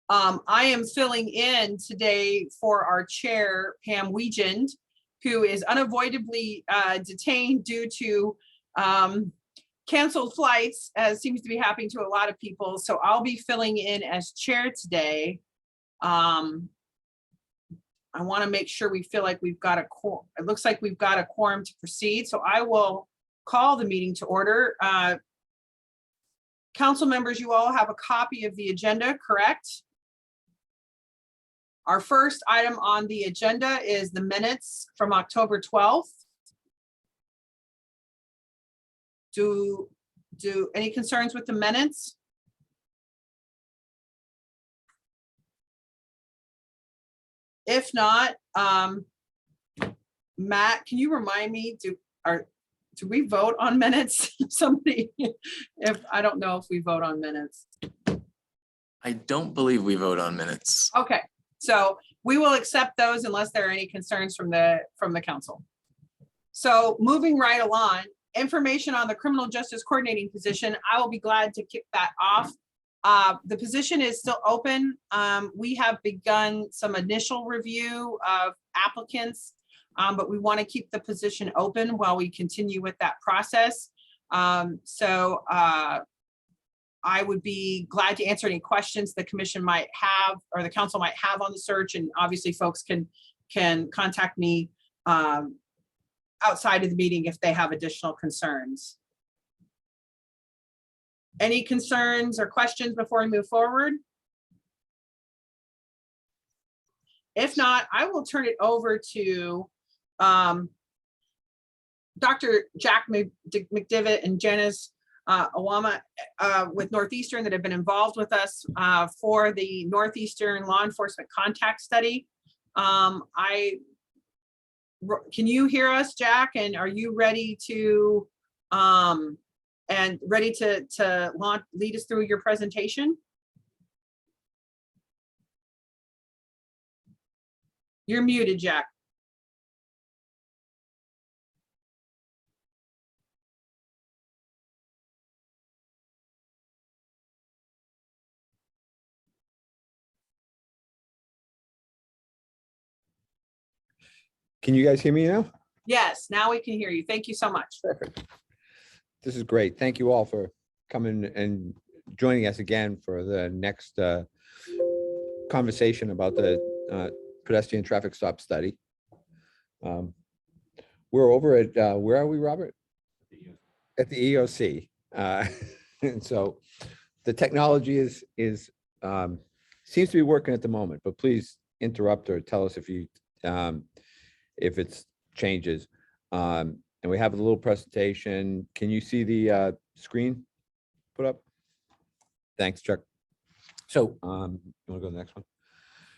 I am filling in today for our chair, Pam Weegand, who is unavoidably detained due to canceled flights, as seems to be happening to a lot of people. So I'll be filling in as chair today. I want to make sure we feel like we've got a quorum. It looks like we've got a quorum to proceed. So I will call the meeting to order. Council members, you all have a copy of the agenda, correct? Our first item on the agenda is the minutes from October 12th. Do any concerns with the minutes? If not, Matt, can you remind me, do we vote on minutes? Somebody, if I don't know if we vote on minutes. I don't believe we vote on minutes. Okay, so we will accept those unless there are any concerns from the council. So moving right along, information on the criminal justice coordinating position. I will be glad to kick that off. The position is still open. We have begun some initial review of applicants, but we want to keep the position open while we continue with that process. I would be glad to answer any questions the commission might have or the council might have on the search. And obviously folks can contact me outside of the meeting if they have additional concerns. Any concerns or questions before we move forward? If not, I will turn it over to Dr. Jack McDivitt and Janice Awama with Northeastern that have been involved with us for the Northeastern Law Enforcement Contact Study. Can you hear us, Jack? And are you ready to lead us through your presentation? You're muted, Jack. Can you guys hear me now? Yes, now we can hear you. Thank you so much. Perfect. This is great. Thank you all for coming and joining us again for the next conversation about the pedestrian traffic stop study. We're over at, where are we, Robert? At the EOC. And so the technology seems to be working at the moment, but please interrupt or tell us if it's changes. And we have a little presentation. Can you see the screen put up? Thanks, Chuck. So you want to go to the next one?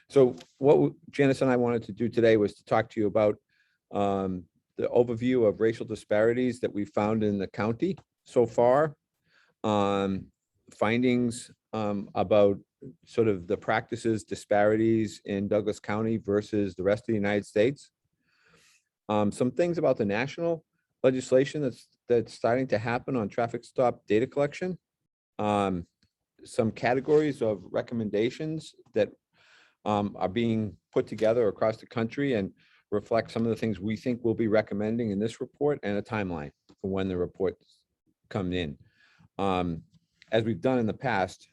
So what Janice and I wanted to do today was to talk to you about the overview of racial disparities that we found in the county so far, findings about sort of the practices disparities in Douglas County versus the rest of the United States. Some things about the national legislation that's starting to happen on traffic stop data collection. Some categories of recommendations that are being put together across the country and reflect some of the things we think we'll be recommending in this report, and a timeline for when the reports come in. As we've done in the past,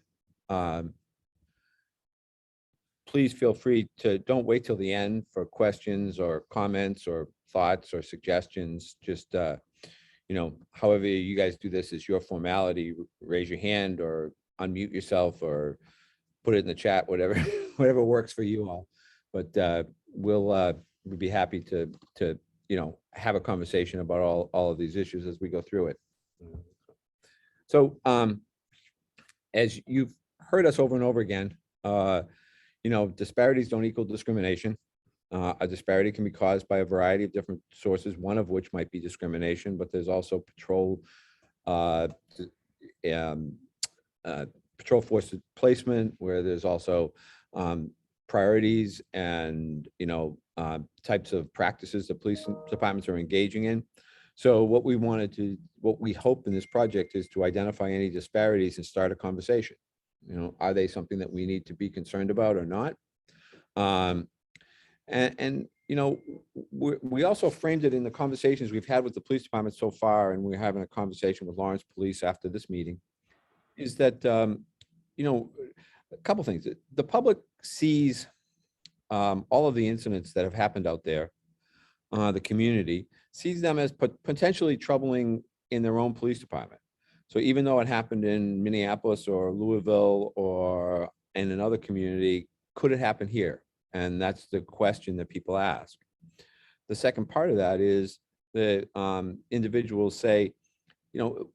please feel free to, don't wait till the end for questions or comments or thoughts or suggestions. Just, however you guys do this is your formality. Raise your hand or unmute yourself or put it in the chat, whatever, whatever works for you all. But we'll be happy to have a conversation about all of these issues as we go through it. So as you've heard us over and over again, disparities don't equal discrimination. A disparity can be caused by a variety of different sources, one of which might be discrimination, but there's also patrol force placement, where there's also priorities and types of practices that police departments are engaging in. So what we hope in this project is to identify any disparities and start a conversation. Are they something that we need to be concerned about or not? And we also framed it in the conversations we've had with the police department so far, and we're having a conversation with Lawrence Police after this meeting, is that, a couple things. The public sees all of the incidents that have happened out there. The community sees them as potentially troubling in their own police department. So even though it happened in Minneapolis or Louisville or in another community, could it happen here? And that's the question that people ask. The second part of that is that individuals say,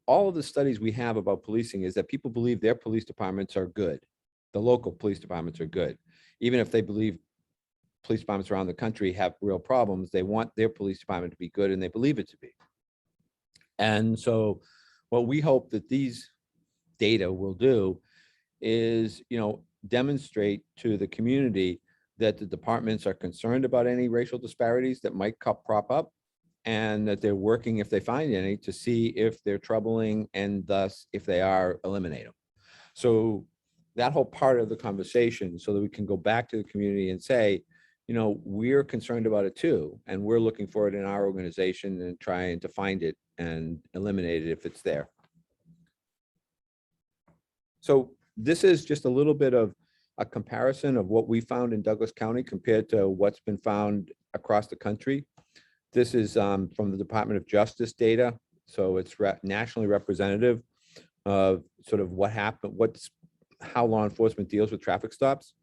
all of the studies we have about policing is that people believe their police departments are good. The local police departments are good. Even if they believe police departments around the country have real problems, they want their police department to be good, and they believe it to be. And so what we hope that these data will do is, demonstrate to the community that the departments are concerned about any racial disparities that might crop up, and that they're working, if they find any, to see if they're troubling, and thus, if they are, eliminate them. So that whole part of the conversation, so that we can go back to the community and say, we're concerned about it too, and we're looking for it in our organization and trying to find it and eliminate it if it's there. So this is just a little bit of a comparison of what we found in Douglas County compared to what's been found across the country. This is from the Department of Justice data. So it's nationally representative of sort of what happened, how law enforcement deals with traffic stops.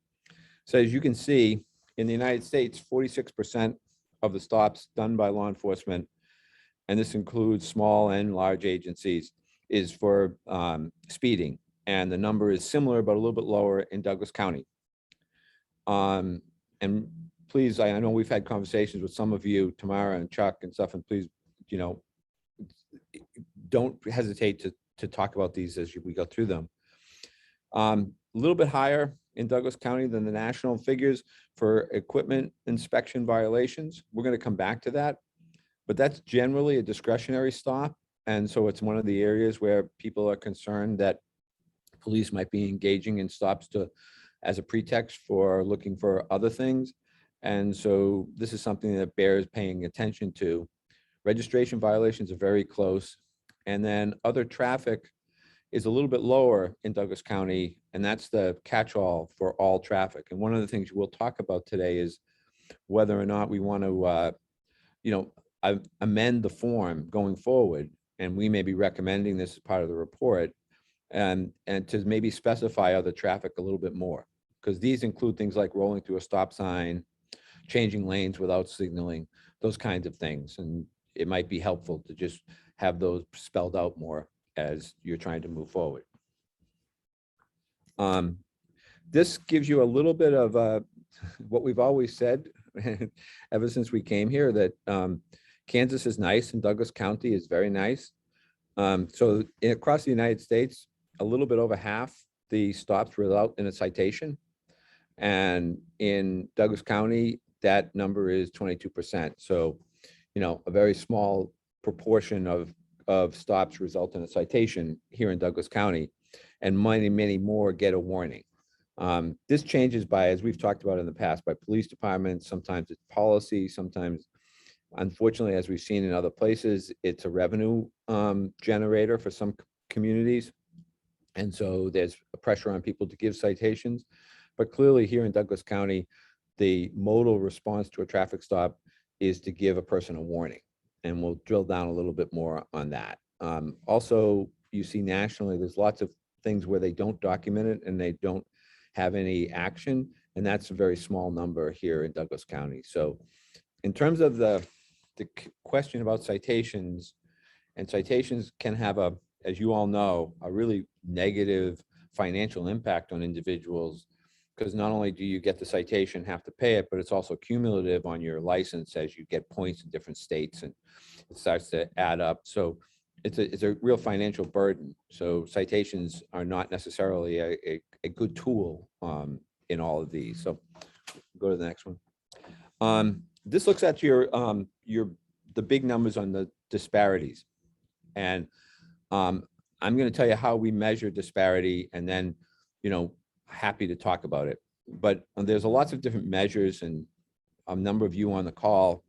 So as you can see, in the United States, 46% of the stops done by law enforcement, and this includes small and large agencies, is for speeding. And the number is similar, but a little bit lower in Douglas County. And please, I know we've had conversations with some of you, Tamara and Chuck and stuff, and please, don't hesitate to talk about these as we go through them. A little bit higher in Douglas County than the national figures for equipment inspection violations. We're going to come back to that, but that's generally a discretionary stop. And so it's one of the areas where people are concerned that police might be engaging in stops as a pretext for looking for other things. And so this is something that bears paying attention to. Registration violations are very close. And then other traffic is a little bit lower in Douglas County, and that's the catch-all for all traffic. And one of the things we'll talk about today is whether or not we want to, amend the form going forward. And we may be recommending this as part of the report, and to maybe specify other traffic a little bit more, because these include things like rolling through a stop sign, changing lanes without signaling, those kinds of things. And it might be helpful to just have those spelled out more as you're trying to move forward. This gives you a little bit of what we've always said ever since we came here, that Kansas is nice and Douglas County is very nice. So across the United States, a little bit over half the stops result in a citation. And in Douglas County, that number is 22%. So, a very small proportion of stops result in a citation here in Douglas County, and many, many more get a warning. This changes by, as we've talked about in the past, by police departments. Sometimes it's policy, sometimes, unfortunately, as we've seen in other places, it's a revenue generator for some communities. And so there's a pressure on people to give citations. But clearly here in Douglas County, the modal response to a traffic stop is to give a person a warning. And we'll drill down a little bit more on that. Also, you see nationally, there's lots of things where they don't document it and they don't have any action. And that's a very small number here in Douglas County. So in terms of the question about citations, and citations can have as you all know, a really negative financial impact on individuals, because not only do you get the citation, have to pay it, but it's also cumulative on your license as you get points in different states, and it starts to add up. So it's a real financial burden. So citations are not necessarily a good tool in all of these. So go to the next one. This looks at the big numbers on the disparities. And I'm going to tell you how we measure disparity, and then happy to talk about it. But there's lots of different measures, and a number of you on the call,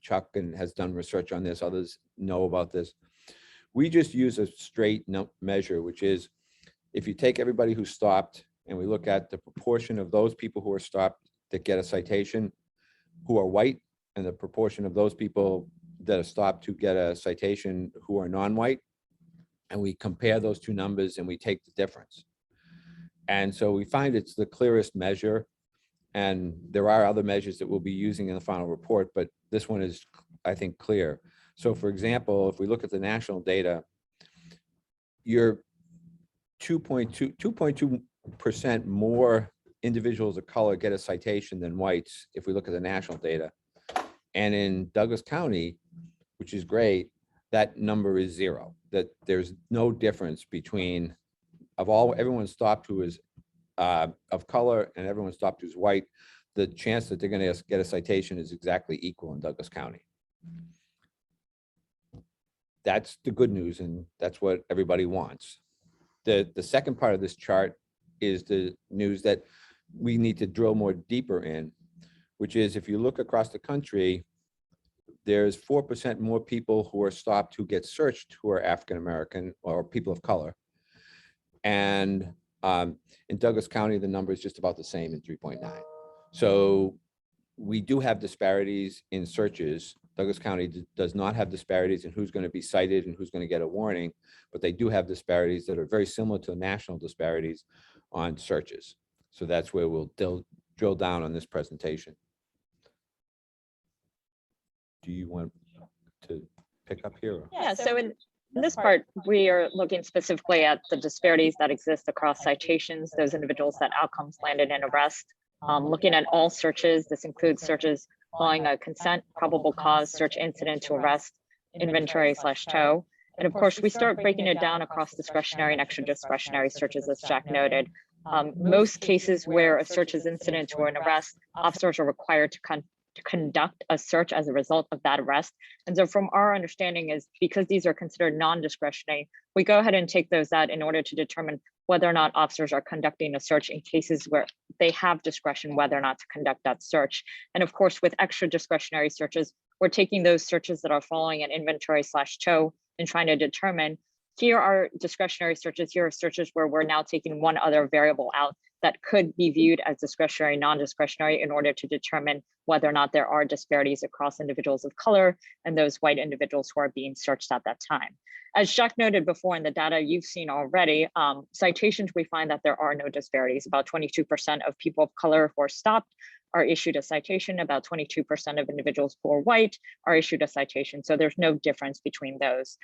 Chuck has done research on this, others know about this. We just use a straight measure, which is if you take everybody who stopped and we look at the proportion of those people who are stopped that get a citation who are white, and the proportion of those people that are stopped to get a citation who are non-white, and we compare those two numbers and we take the difference. And so we find it's the clearest measure, and there are other measures that we'll be using in the final report, but this one is, I think, clear. So for example, if we look at the national data, you're 2.2% more individuals of color get a citation than whites if we look at the national data. And in Douglas County, which is great, that number is 0, that there's no difference between everyone stopped who is of color and everyone stopped who's white. The chance that they're going to get a citation is exactly equal in Douglas County. That's the good news, and that's what everybody wants. The second part of this chart is the news that we need to drill more deeper in, which is if you look across the country, there's 4% more people who are stopped who get searched who are African-American or people of color. And in Douglas County, the number is just about the same in 3.9. So we do have disparities in searches. Douglas County does not have disparities in who's going to be cited and who's going to get a warning, but they do have disparities that are very similar to the national disparities on searches. So that's where we'll drill down on this presentation. Do you want to pick up here? Yeah, so in this part, we are looking specifically at the disparities that exist across citations, those individuals that outcomes landed in arrest. Looking at all searches, this includes searches following a consent, probable cause, search incident to arrest, inventory/tow. And of course, we start breaking it down across discretionary and extra discretionary searches, as Jack noted. Most cases where a search is incident to an arrest, officers are required to conduct a search as a result of that arrest. And so from our understanding is because these are considered non-discretionary, we go ahead and take those out in order to determine whether or not officers are conducting a search in cases where they have discretion whether or not to conduct that search. And of course, with extra discretionary searches, we're taking those searches that are following an inventory/tow and trying to determine, here are discretionary searches, here are searches where we're now taking one other variable out that could be viewed as discretionary, non-discretionary in order to determine whether or not there are disparities across individuals of color and those white individuals who are being searched at that time. As Jacques noted before in the data you've seen already, citations, we find that there are no disparities. About 22% of people of color who are stopped are issued a citation. About 22% of individuals who are white are issued a citation. So there's no difference between those.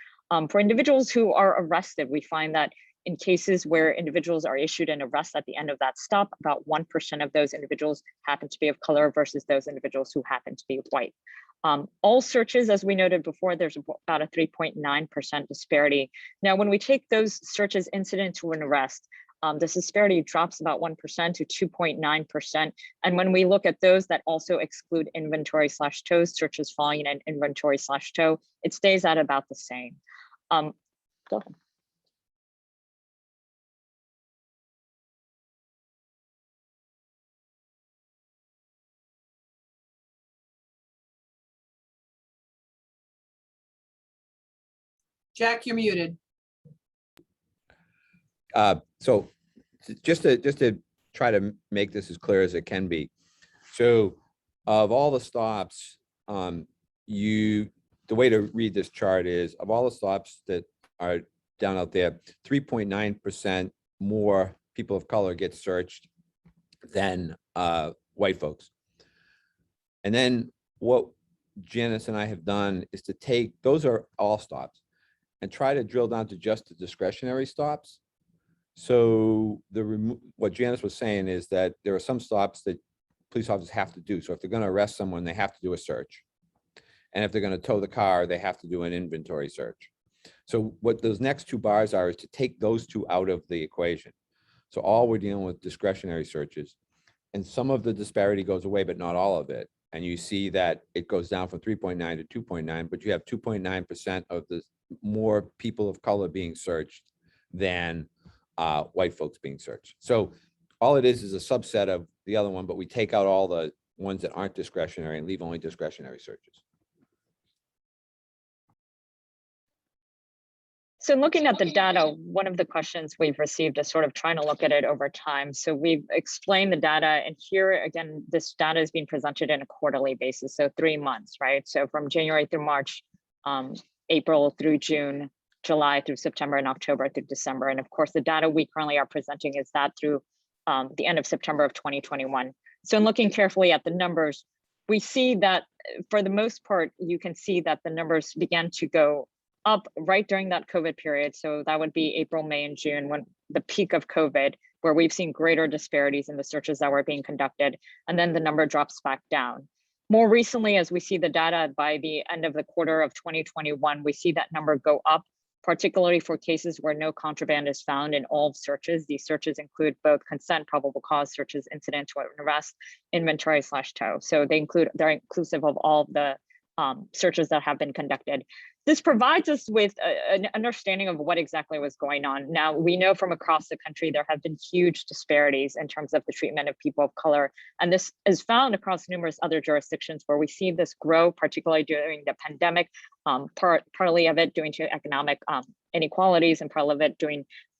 For individuals who are arrested, we find that in cases where individuals are issued an arrest at the end of that stop, about 1% of those individuals happen to be of color versus those individuals who happen to be white. All searches, as we noted before, there's about a 3.9% disparity. Now, when we take those searches incident to an arrest, this disparity drops about 1% to 2.9%. And when we look at those that also exclude inventory/tow, searches following an inventory/tow, it stays at about the same. Go ahead. Jack, you're muted. So just to try to make this as clear as it can be. So of all the stops, the way to read this chart is of all the stops that are down out there, 3.9% more people of color get searched than white folks. And then what Janice and I have done is to take, those are all stops, and try to drill down to just the discretionary stops. So what Janice was saying is that there are some stops that police officers have to do. So if they're going to arrest someone, they have to do a search. And if they're going to tow the car, they have to do an inventory search. So what those next two bars are is to take those two out of the equation. So all we're dealing with discretionary searches, and some of the disparity goes away, but not all of it. And you see that it goes down from 3.9 to 2.9, but you have 2.9% of the more people of color being searched than white folks being searched. So all it is a subset of the other one, but we take out all the ones that aren't discretionary and leave only discretionary searches. So looking at the data, one of the questions we've received is sort of trying to look at it over time. So we've explained the data, and here again, this data is being presented in a quarterly basis, so 3 months, right? So from January through March, April through June, July through September, and October through December. And of course, the data we currently are presenting is that through the end of September of 2021. So in looking carefully at the numbers, we see that for the most part, you can see that the numbers began to go up right during that COVID period. So that would be April, May, and June, when the peak of COVID, where we've seen greater disparities in the searches that were being conducted, and then the number drops back down. More recently, as we see the data by the end of the quarter of 2021, we see that number go up, particularly for cases where no contraband is found in all searches. These searches include both consent, probable cause searches, incident to arrest, inventory/tow. So they're inclusive of all of the searches that have been conducted. This provides us with an understanding of what exactly was going on. Now, we know from across the country, there have been huge disparities in terms of the treatment of people of color. And this is found across numerous other jurisdictions where we see this grow, particularly during the pandemic, partly of it due to economic inequalities and part of it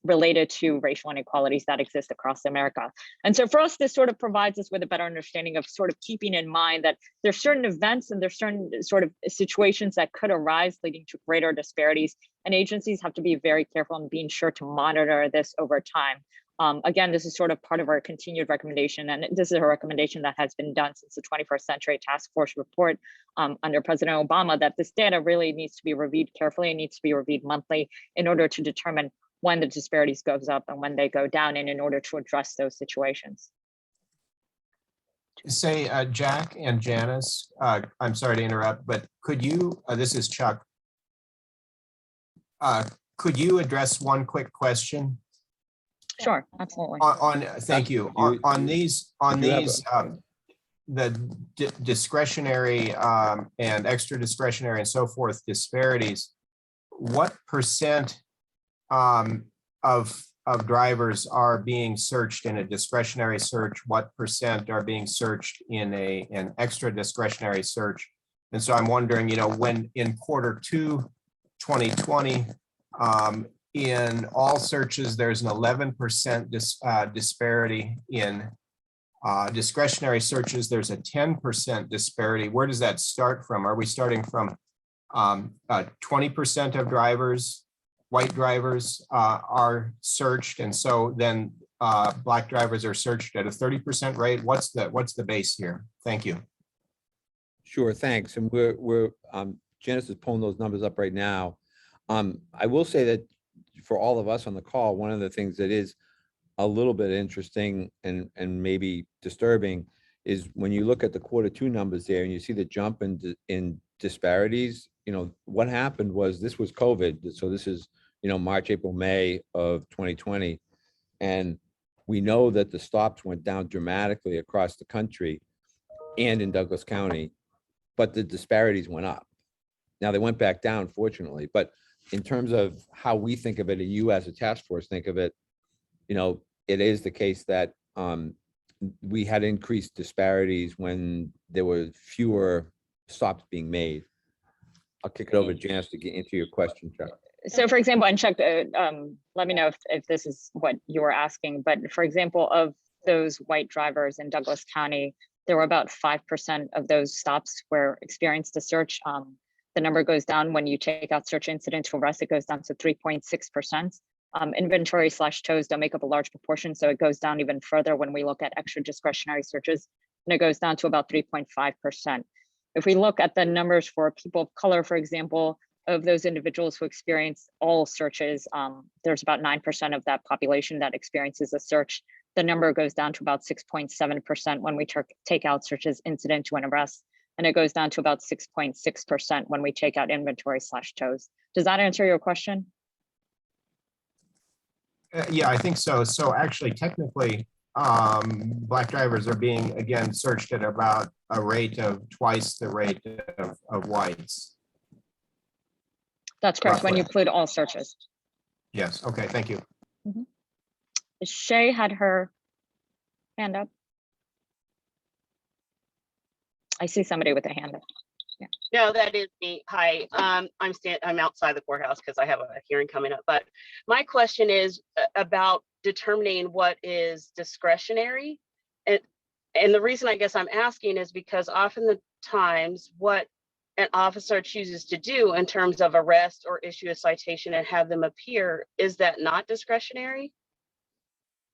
related to racial inequalities that exist across America. And so for us, this sort of provides us with a better understanding of sort of keeping in mind that there's certain events and there's certain sort of situations that could arise leading to greater disparities. And agencies have to be very careful in being sure to monitor this over time. Again, this is sort of part of our continued recommendation. And this is a recommendation that has been done since the 21st Century Task Force report under President Obama, that this data really needs to be reviewed carefully and needs to be reviewed monthly in order to determine when the disparities goes up and when they go down, and in order to address those situations. Say, Jack and Janice, I'm sorry to interrupt, but could you, this is Chuck, could you address one quick question? Sure, absolutely. Thank you. On these, the discretionary and extra discretionary and so forth disparities, what percent of drivers are being searched in a discretionary search? What percent are being searched in an extra discretionary search? And so I'm wondering, when in Q2 2020, in all searches, there's an 11% disparity. In discretionary searches, there's a 10% disparity. Where does that start from? Are we starting from 20% of drivers, white drivers are searched, and so then Black drivers are searched at a 30% rate? What's the base here? Thank you. Sure, thanks. And Janice is pulling those numbers up right now. I will say that for all of us on the call, one of the things that is a little bit interesting and maybe disturbing is when you look at the Q2 numbers there and you see the jump in disparities. What happened was this was COVID. So this is, March, April, May of 2020. And we know that the stops went down dramatically across the country and in Douglas County, but the disparities went up. Now they went back down, fortunately, but in terms of how we think of it, and you as a task force think of it, it is the case that we had increased disparities when there were fewer stops being made. I'll kick it over to Janice to get into your question, Chuck. So for example, and Chuck, let me know if this is what you were asking, but for example, of those white drivers in Douglas County, there were about 5% of those stops where experienced a search. The number goes down when you take out search incident to arrest, it goes down to 3.6%. Inventory/tows don't make up a large proportion, so it goes down even further when we look at extra discretionary searches, and it goes down to about 3.5%. If we look at the numbers for people of color, for example, of those individuals who experience all searches, there's about 9% of that population that experiences a search. The number goes down to about 6.7% when we take out searches incident to an arrest, and it goes down to about 6.6% when we take out inventory/tows. Does that answer your question? Yeah, I think so. So actually, technically, Black drivers are being, again, searched at about a rate of twice the rate of whites. That's correct, when you include all searches. Yes, okay, thank you. Shay had her hand up. I see somebody with a hand up. No, that is me. Hi, I'm outside the courthouse because I have a hearing coming up. But my question is about determining what is discretionary. And the reason I guess I'm asking is because often the times what an officer chooses to do in terms of arrest or issue a citation and have them appear, is that not discretionary?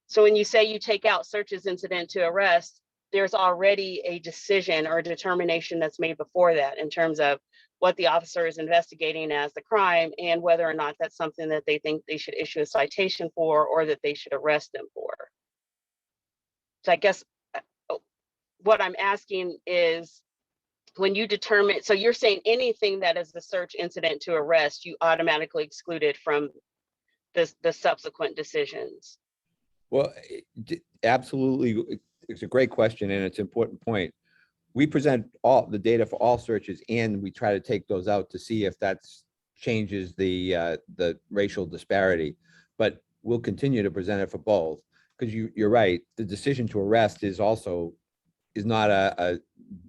So when you say you take out searches incident to arrest, there's already a decision or a determination that's made before that in terms of what the officer is investigating as the crime and whether or not that's something that they think they should issue a citation for or that they should arrest them for. So I guess what I'm asking is when you determine, so you're saying anything that is the search incident to arrest, you automatically exclude it from the subsequent decisions. Well, absolutely. It's a great question and it's an important point. We present all the data for all searches and we try to take those out to see if that changes the racial disparity. But we'll continue to present it for both because you're right. The decision to arrest is not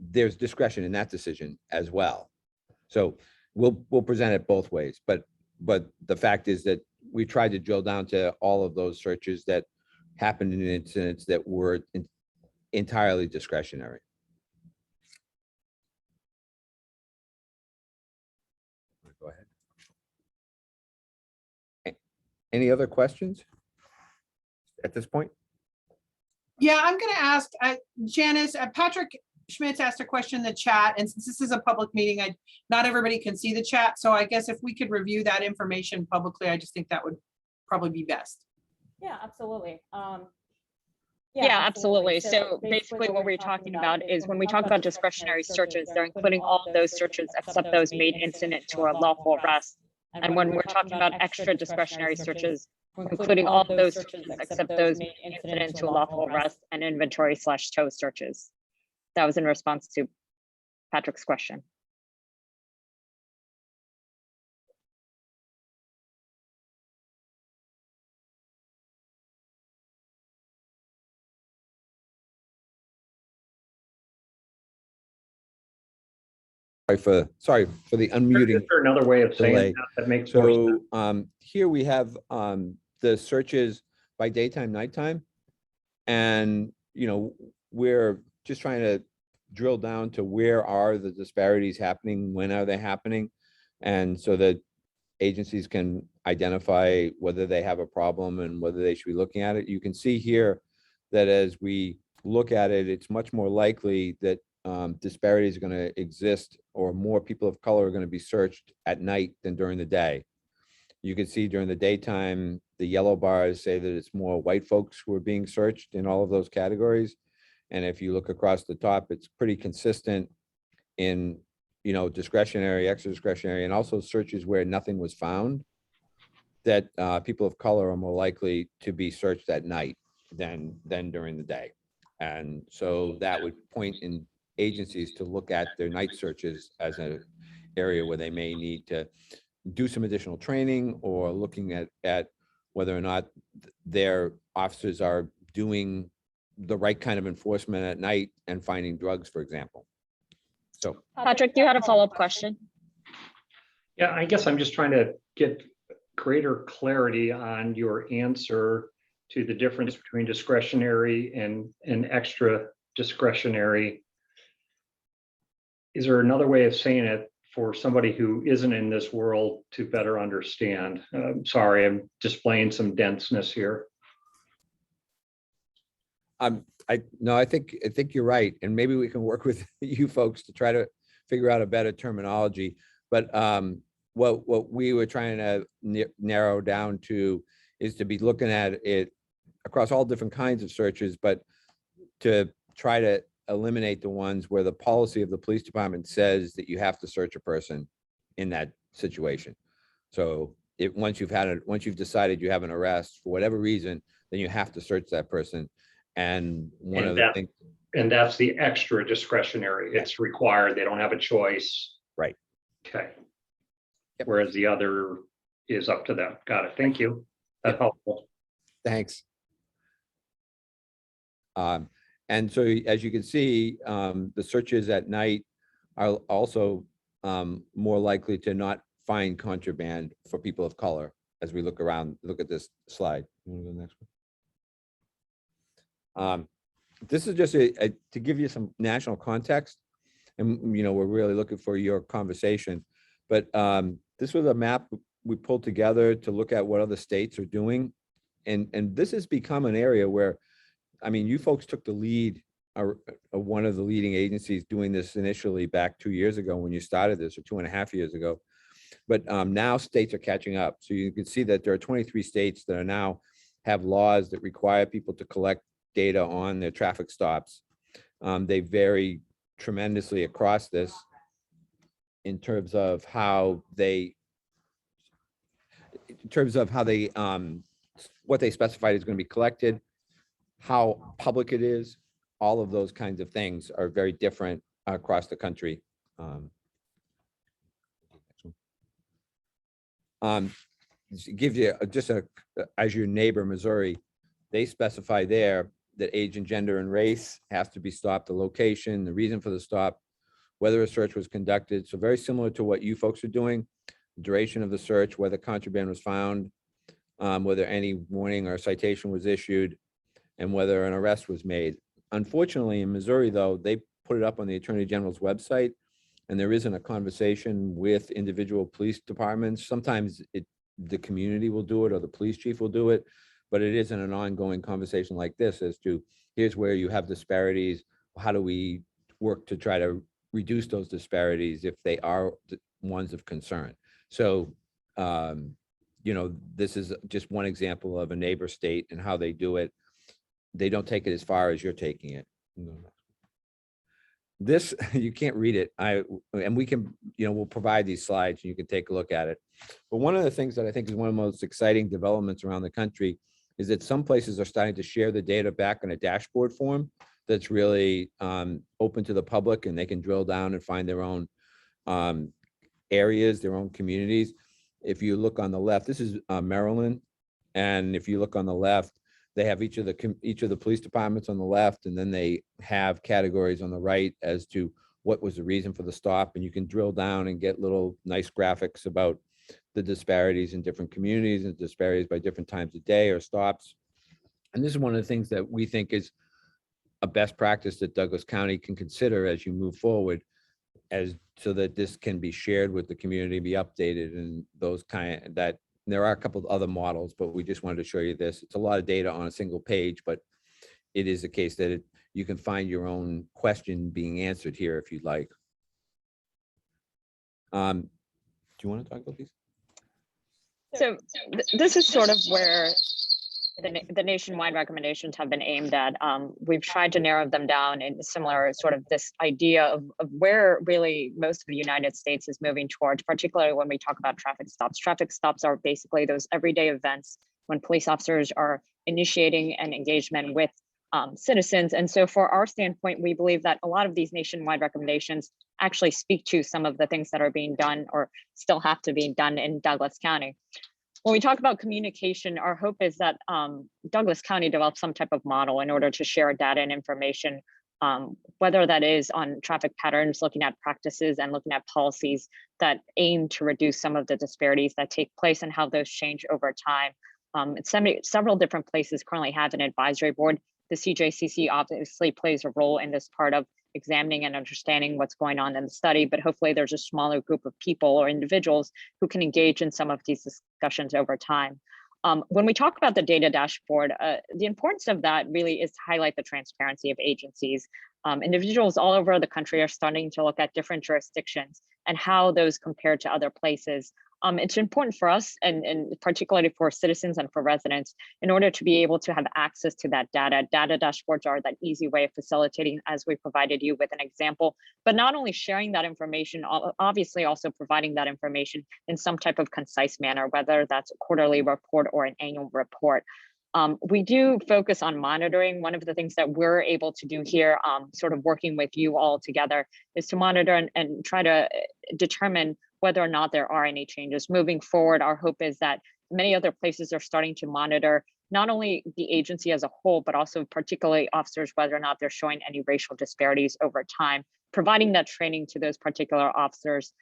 there's discretion in that decision as well. So we'll present it both ways. But the fact is that we tried to drill down to all of those searches that happened in incidents that were entirely discretionary. Go ahead. Any other questions at this point? Yeah, I'm going to ask Janice, Patrick Schmitz asked a question in the chat, and since this is a public meeting, not everybody can see the chat. So I guess if we could review that information publicly, I just think that would probably be best. Yeah, absolutely. Yeah, absolutely. So basically what we're talking about is when we talk about discretionary searches, they're including all of those searches except those made incident to a lawful arrest. And when we're talking about extra discretionary searches, we're including all of those searches except those made incident to a lawful arrest and inventory/tow searches. That was in response to Patrick's question. Sorry for the unmuting. Is there another way of saying delay. that makes more sense? So here we have the searches by daytime, nighttime. And, we're just trying to drill down to where are the disparities happening, when are they happening? And so that agencies can identify whether they have a problem and whether they should be looking at it. You can see here that as we look at it, it's much more likely that disparities are going to exist or more people of color are going to be searched at night than during the day. You can see during the daytime, the yellow bars say that it's more white folks who are being searched in all of those categories. And if you look across the top, it's pretty consistent in, discretionary, extra discretionary, and also searches where nothing was found, that people of color are more likely to be searched at night than during the day. And so that would point in agencies to look at their night searches as an area where they may need to do some additional training or looking at whether or not their officers are doing the right kind of enforcement at night and finding drugs, for example. So Patrick, you had a follow-up question? Yeah, I guess I'm just trying to get greater clarity on your answer to the difference between discretionary and extra discretionary. Is there another way of saying it for somebody who isn't in this world to better understand? Sorry, I'm displaying some denseness here. I think you're right. And maybe we can work with you folks to try to figure out a better terminology. But what we were trying to narrow down to is to be looking at it across all different kinds of searches, but to try to eliminate the ones where the policy of the police department says that you have to search a person in that situation. So once you've decided you have an arrest for whatever reason, then you have to search that person. And one of the things, and that's the extra discretionary. It's required. They don't have a choice. Right. Okay. Yep. Whereas the other is up to them. Got it. Thank you. That's helpful. thanks. And so as you can see, the searches at night are also more likely to not find contraband for people of color as we look around, look at this slide. You wanna go to the next one? This is just to give you some national context, and you know, we're really looking for your conversation. But this was a map we pulled together to look at what other states are doing. And this has become an area where, I mean, you folks took the lead, one of the leading agencies doing this initially back 2 years ago when you started this, or 2.5 years ago. But now states are catching up. So you can see that there are 23 states that are now have laws that require people to collect data on their traffic stops. They vary tremendously across this in terms of how they, what they specified is going to be collected, how public it is. All of those kinds of things are very different across the country. Gives you just as your neighbor, Missouri, they specify there that age and gender and race has to be stopped, the location, the reason for the stop, whether a search was conducted. So very similar to what you folks are doing, duration of the search, whether contraband was found, whether any warning or citation was issued, and whether an arrest was made. Unfortunately, in Missouri, though, they put it up on the Attorney General's website, and there isn't a conversation with individual police departments. Sometimes the community will do it or the police chief will do it, but it isn't an ongoing conversation like this as to here's where you have disparities. How do we work to try to reduce those disparities if they are ones of concern? So, you know, this is just one example of a neighbor state and how they do it. They don't take it as far as you're taking it. This, you can't read it. And we can, you know, we'll provide these slides and you can take a look at it. But one of the things that I think is one of the most exciting developments around the country is that some places are starting to share the data back in a dashboard form that's really open to the public, and they can drill down and find their own areas, their own communities. If you look on the left, this is Maryland. And if you look on the left, they have each of the police departments on the left, and then they have categories on the right as to what was the reason for the stop. And you can drill down and get little nice graphics about the disparities in different communities and disparities by different times of day or stops. And this is one of the things that we think is a best practice that Douglas County can consider as you move forward, as so that this can be shared with the community, be updated, and those kind that. There are a couple of other models, but we just wanted to show you this. It's a lot of data on a single page, but it is a case that you can find your own question being answered here if you'd like. Do you want to talk about these? So this is sort of where the nationwide recommendations have been aimed at. We've tried to narrow them down in similar sort of this idea of where really most of the United States is moving towards, particularly when we talk about traffic stops. Traffic stops are basically those everyday events when police officers are initiating an engagement with citizens. And so for our standpoint, we believe that a lot of these nationwide recommendations actually speak to some of the things that are being done or still have to be done in Douglas County. When we talk about communication, our hope is that Douglas County develops some type of model in order to share data and information, whether that is on traffic patterns, looking at practices and looking at policies that aim to reduce some of the disparities that take place and how those change over time. Several different places currently have an advisory board. The CJCC obviously plays a role in this part of examining and understanding what's going on in the study, but hopefully there's a smaller group of people or individuals who can engage in some of these discussions over time. When we talk about the data dashboard, the importance of that really is to highlight the transparency of agencies. Individuals all over the country are starting to look at different jurisdictions and how those compare to other places. It's important for us, and particularly for citizens and for residents, in order to be able to have access to that data. Data dashboards are that easy way of facilitating, as we provided you with an example, but not only sharing that information, obviously also providing that information in some type of concise manner, whether that's a quarterly report or an annual report. We do focus on monitoring. One of the things that we're able to do here, sort of working with you all together, is to monitor and try to determine whether or not there are any changes. Moving forward, our hope is that many other places are starting to monitor not only the agency as a whole, but also particularly officers, whether or not they're showing any racial disparities over time, providing that training to those particular officers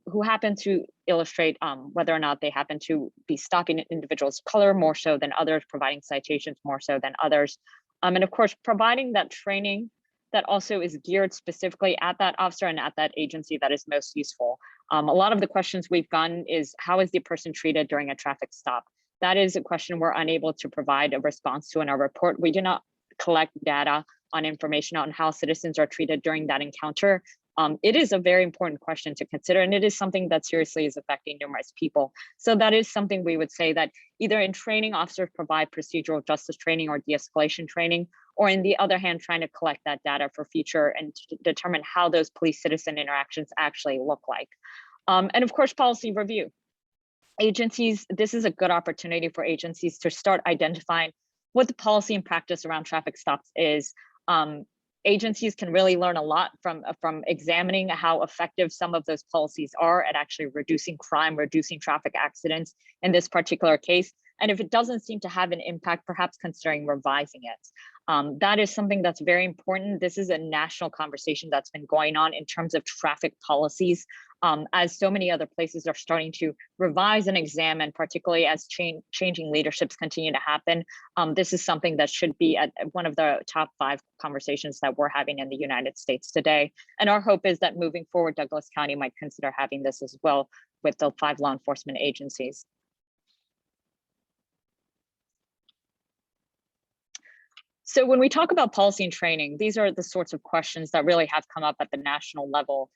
who happen to illustrate whether or not they happen to be stopping individuals of color more so than others, providing citations more so than others. And of course, providing that training that also is geared specifically at that officer and at that agency that is most useful. A lot of the questions we've gotten is, how is the person treated during a traffic stop? That is a question we're unable to provide a response to in our report. We do not collect data on information on how citizens are treated during that encounter. It is a very important question to consider, and it is something that seriously is affecting numerous people. So that is something we would say that either in training, officers provide procedural justice training or de-escalation training, or in the other hand, trying to collect that data for future and to determine how those police-citizen interactions actually look like. And of course, policy review. Agencies, this is a good opportunity for agencies to start identifying what the policy and practice around traffic stops is. Agencies can really learn a lot from examining how effective some of those policies are at actually reducing crime, reducing traffic accidents in this particular case. And if it doesn't seem to have an impact, perhaps considering revising it. That is something that's very important. This is a national conversation that's been going on in terms of traffic policies, as so many other places are starting to revise and examine, particularly as changing leaderships continue to happen. This is something that should be at one of the top 5 conversations that we're having in the United States today. And our hope is that moving forward, Douglas County might consider having this as well with the 5 law enforcement agencies. So when we talk about policy and training, these are the sorts of questions that really have come up at the national level.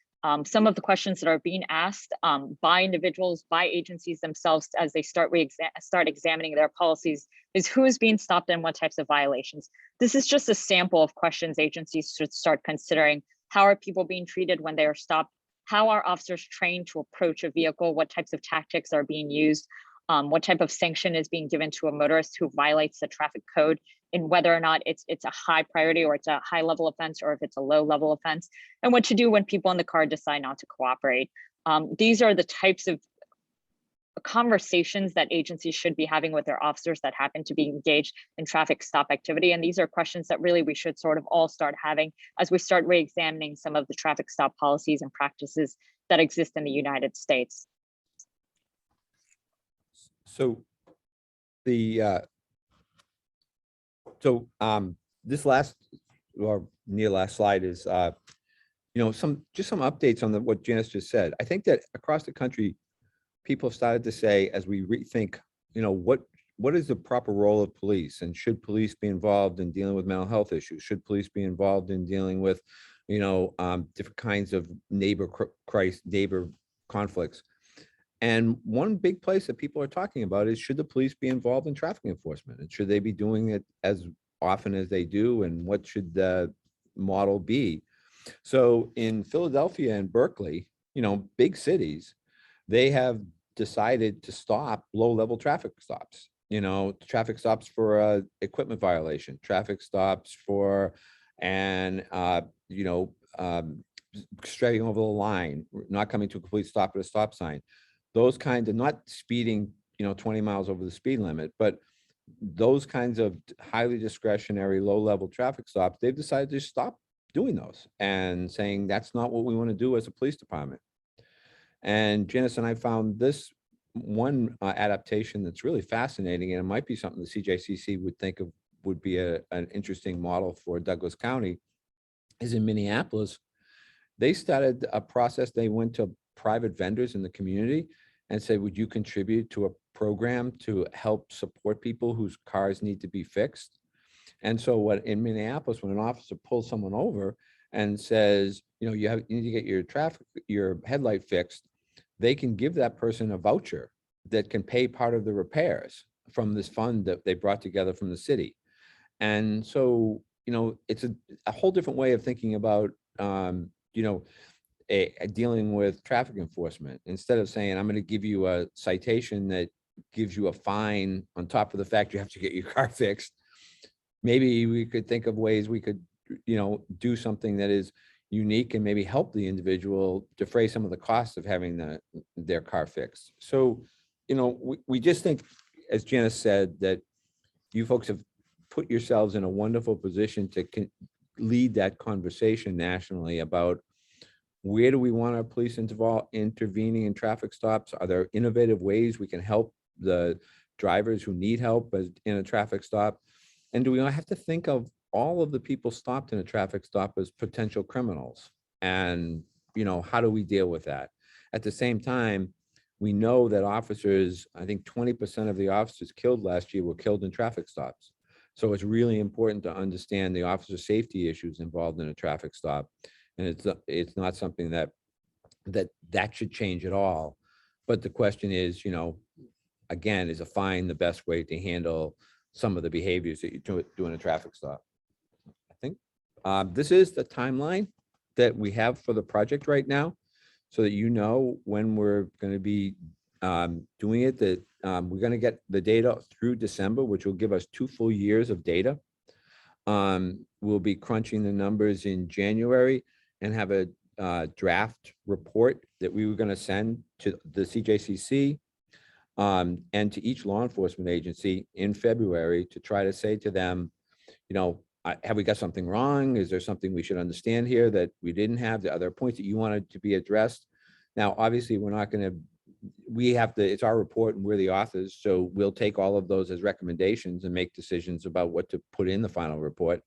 Some of the questions that are being asked by individuals, by agencies themselves as they start examining their policies is who is being stopped and what types of violations. This is just a sample of questions agencies should start considering. How are people being treated when they are stopped? How are officers trained to approach a vehicle? What types of tactics are being used? What type of sanction is being given to a motorist who violates the traffic code, and whether or not it's a high priority or it's a high level offense or if it's a low level offense, and what to do when people in the car decide not to cooperate. These are the types of conversations that agencies should be having with their officers that happen to be engaged in traffic stop activity. And these are questions that really we should sort of all start having as we start re-examining some of the traffic stop policies and practices that exist in the United States. So this last or near last slide is some updates on what Janice just said. I think that across the country, people have started to say, as we rethink, what is the proper role of police, and should police be involved in dealing with mental health issues? Should police be involved in dealing with different kinds of neighbor conflicts? And one big place that people are talking about is, should the police be involved in traffic enforcement, and should they be doing it as often as they do, and what should the model be? So in Philadelphia and Berkeley, big cities, they have decided to stop low-level traffic stops, traffic stops for equipment violation, traffic stops for straying over the line, not coming to a complete stop at a stop sign. Those kinds of, not speeding, 20 miles over the speed limit, but those kinds of highly discretionary, low-level traffic stops, they've decided to stop doing those and saying that's not what we want to do as a police department. And Janice and I found this one adaptation that's really fascinating, and it might be something the CJCC would think of would be an interesting model for Douglas County, is in Minneapolis. They started a process. They went to private vendors in the community and said, would you contribute to a program to help support people whose cars need to be fixed? And so what in Minneapolis, when an officer pulls someone over and says, you need to get your headlight fixed, they can give that person a voucher that can pay part of the repairs from this fund that they brought together from the city. And so, it's a whole different way of thinking about, dealing with traffic enforcement. Instead of saying, I'm going to give you a citation that gives you a fine on top of the fact you have to get your car fixed, maybe we could think of ways we could, do something that is unique and maybe help the individual defray some of the costs of having their car fixed. So, we just think, as Janice said, that you folks have put yourselves in a wonderful position to lead that conversation nationally about where do we want our police intervening in traffic stops? Are there innovative ways we can help the drivers who need help in a traffic stop? And do we not have to think of all of the people stopped in a traffic stop as potential criminals? And, how do we deal with that? At the same time, we know that officers, I think 20% of the officers killed last year were killed in traffic stops. So it's really important to understand the officer safety issues involved in a traffic stop. And it's not something that should change at all. But the question is, again, is a fine the best way to handle some of the behaviors that you do in a traffic stop? I think this is the timeline that we have for the project right now, so that when we're going to be doing it, that we're going to get the data through December, which will give us 2 full years of data. We'll be crunching the numbers in January and have a draft report that we were going to send to the CJCC and to each law enforcement agency in February to try to say to them, have we got something wrong? Is there something we should understand here that we didn't have? The other points that you wanted to be addressed? Now, obviously, it's our report and we're the authors, so we'll take all of those as recommendations and make decisions about what to put in the final report.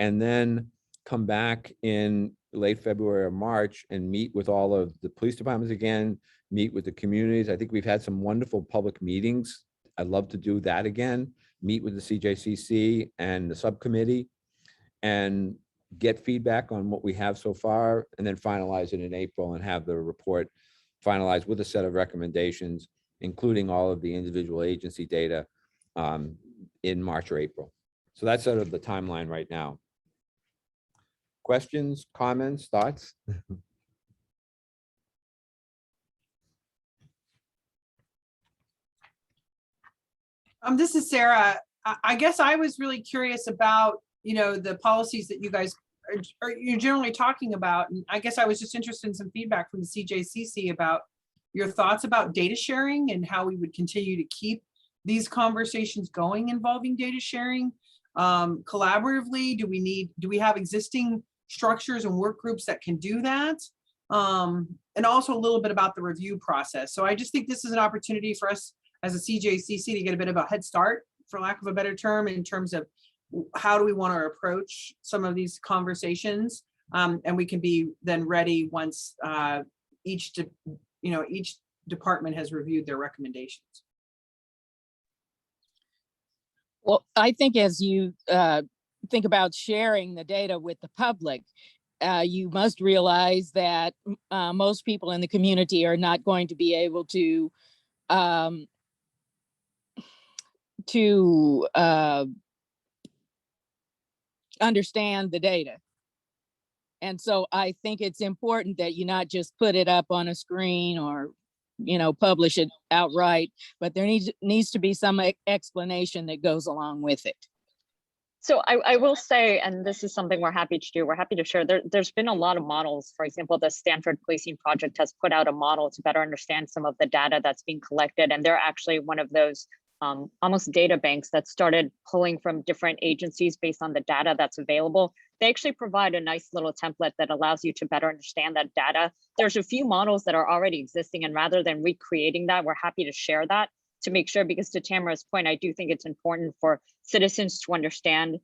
And then come back in late February or March and meet with all of the police departments again, meet with the communities. I think we've had some wonderful public meetings. I'd love to do that again, meet with the CJCC and the subcommittee and get feedback on what we have so far, and then finalize it in April and have the report finalized with a set of recommendations, including all of the individual agency data in March or April. So that's sort of the timeline right now. Questions, comments, thoughts? This is Sarah. I guess I was really curious about, the policies that you guys you're generally talking about. And I guess I was just interested in some feedback from the CJCC about your thoughts about data sharing and how we would continue to keep these conversations going involving data sharing collaboratively. Do we have existing structures and work groups that can do that? And also a little bit about the review process. So I just think this is an opportunity for us as a CJCC to get a bit of a head start, for lack of a better term, in terms of how do we want to approach some of these conversations, and we can be then ready once each department has reviewed their recommendations. Well, I think as you think about sharing the data with the public, you must realize that most people in the community are not going to be able to understand the data. And so I think it's important that you not just put it up on a screen or, publish it outright, but there needs to be some explanation that goes along with it. So I will say, and this is something we're happy to do, we're happy to share, there's been a lot of models. For example, the Stanford Policing Project has put out a model to better understand some of the data that's being collected. And they're actually one of those almost data banks that started pulling from different agencies based on the data that's available. They actually provide a nice little template that allows you to better understand that data. There's a few models that are already existing, and rather than recreating that, we're happy to share that to make sure, because to Tamara's point, I do think it's important for citizens to understand,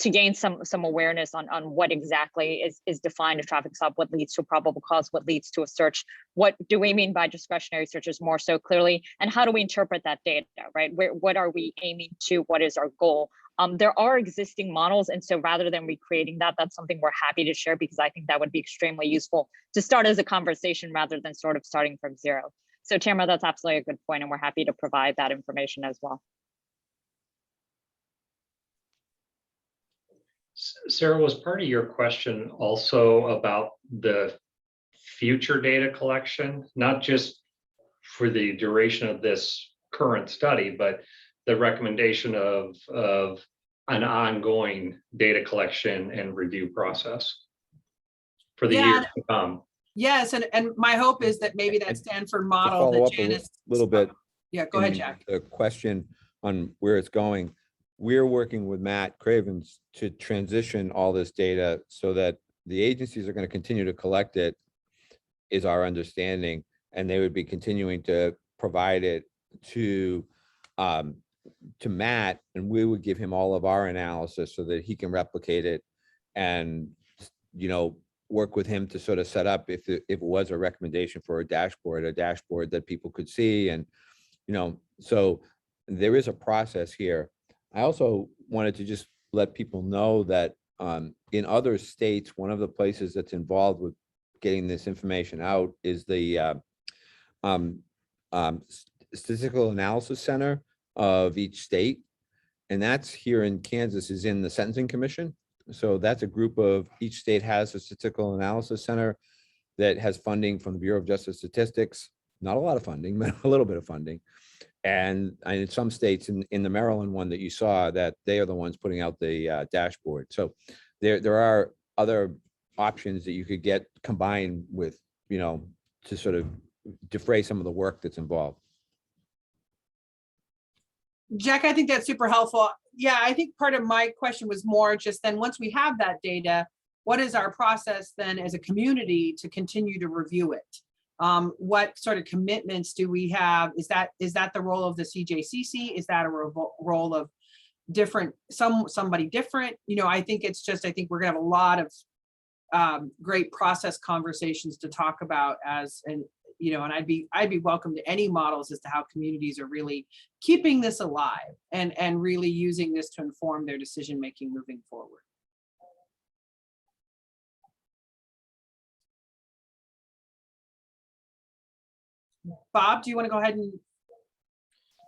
to gain some awareness on what exactly is defined a traffic stop, what leads to a probable cause, what leads to a search, what do we mean by discretionary searches more so clearly, and how do we interpret that data, right? What are we aiming to, what is our goal? There are existing models, and so rather than recreating that, that's something we're happy to share, because I think that would be extremely useful to start as a conversation rather than sort of starting from zero. So Tamara, that's absolutely a good point, and we're happy to provide that information as well. Sarah, was part of your question also about the future data collection, not just for the duration of this current study, but the recommendation of an ongoing data collection and review process for the years to come? Yes, and my hope is that maybe that Stanford model follow that up Janice. a little bit. Yeah, go ahead, Jack. The question, on where it's going. We're working with Matt Cravens to transition all this data so that the agencies are going to continue to collect it, is our understanding, and they would be continuing to provide it to Matt, and we would give him all of our analysis so that he can replicate it and, you know, work with him to sort of set up if it was a recommendation for a dashboard that people could see. And, you know, so there is a process here. I also wanted to just let people know that in other states, one of the places that's involved with getting this information out is the Statistical Analysis Center of each state. And that's here in Kansas, is in the Sentencing Commission. So that's a group of, each state has a Statistical Analysis Center that has funding from the Bureau of Justice Statistics, not a lot of funding, but a little bit of funding. And in some states, in the Maryland one that you saw, that they are the ones putting out the dashboard. So there are other options that you could get combined with, you know, to sort of defray some of the work that's involved. Jack, I think that's super helpful. Yeah, I think part of my question was more just then, once we have that data, what is our process then as a community to continue to review it? What sort of commitments do we have? Is that the role of the CJCC? Is that a role of somebody different? You know, I think it's just, I think we're gonna have a lot of great process conversations to talk about you know, and I'd be welcome to any models as to how communities are really keeping this alive and really using this to inform their decision-making moving forward. Bob, do you want to go ahead and?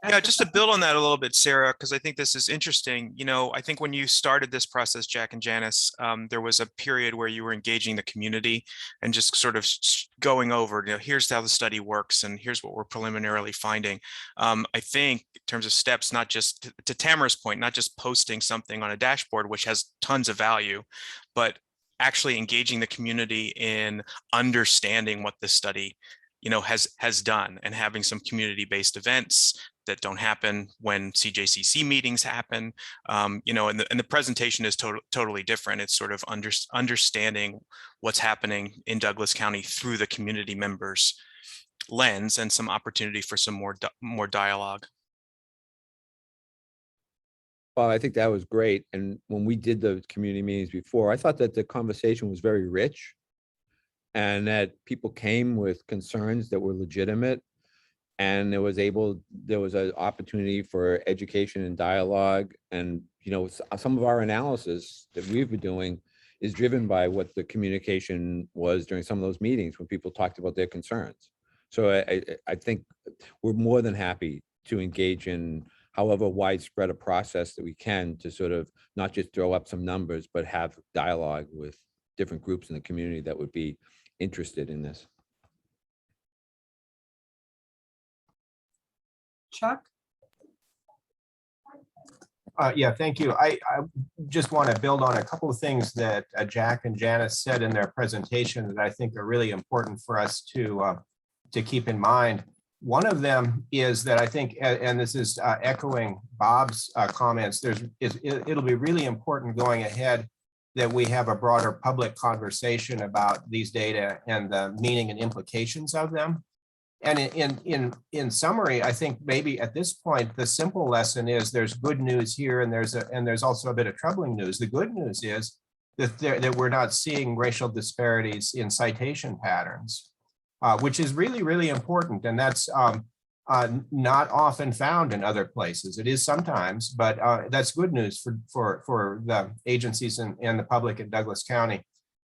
Yeah, just to build on that a little bit, Sarah, because I think this is interesting. You know, I think when you started this process, Jack and Janice, there was a period where you were engaging the community and just sort of going over, you know, here's how the study works and here's what we're preliminarily finding. I think in terms of steps, not just to Tamara's point, not just posting something on a dashboard, which has tons of value, but actually engaging the community in understanding what this study, you know, has done, and having some community-based events that don't happen when CJCC meetings happen, you know, and the presentation is totally different. It's sort of understanding what's happening in Douglas County through the community members' lens, and some opportunity for some more dialogue. Well, I think that was great. And when we did the community meetings before, I thought that the conversation was very rich and that people came with concerns that were legitimate. And there was an opportunity for education and dialogue. And, you know, some of our analysis that we've been doing is driven by what the communication was during some of those meetings when people talked about their concerns. So I think we're more than happy to engage in however widespread a process that we can to sort of not just throw up some numbers, but have dialogue with different groups in the community that would be interested in this. Chuck? Yeah, thank you. I just want to build on a couple of things that Jack and Janice said in their presentation that I think are really important for us to keep in mind. One of them is that I think, and this is echoing Bob's comments, it'll be really important going ahead that we have a broader public conversation about these data and the meaning and implications of them. And in summary, I think maybe at this point, the simple lesson is there's good news here, and there's also a bit of troubling news. The good news is that we're not seeing racial disparities in citation patterns, which is really, really important. And that's not often found in other places. It is sometimes, but that's good news for the agencies and the public in Douglas County.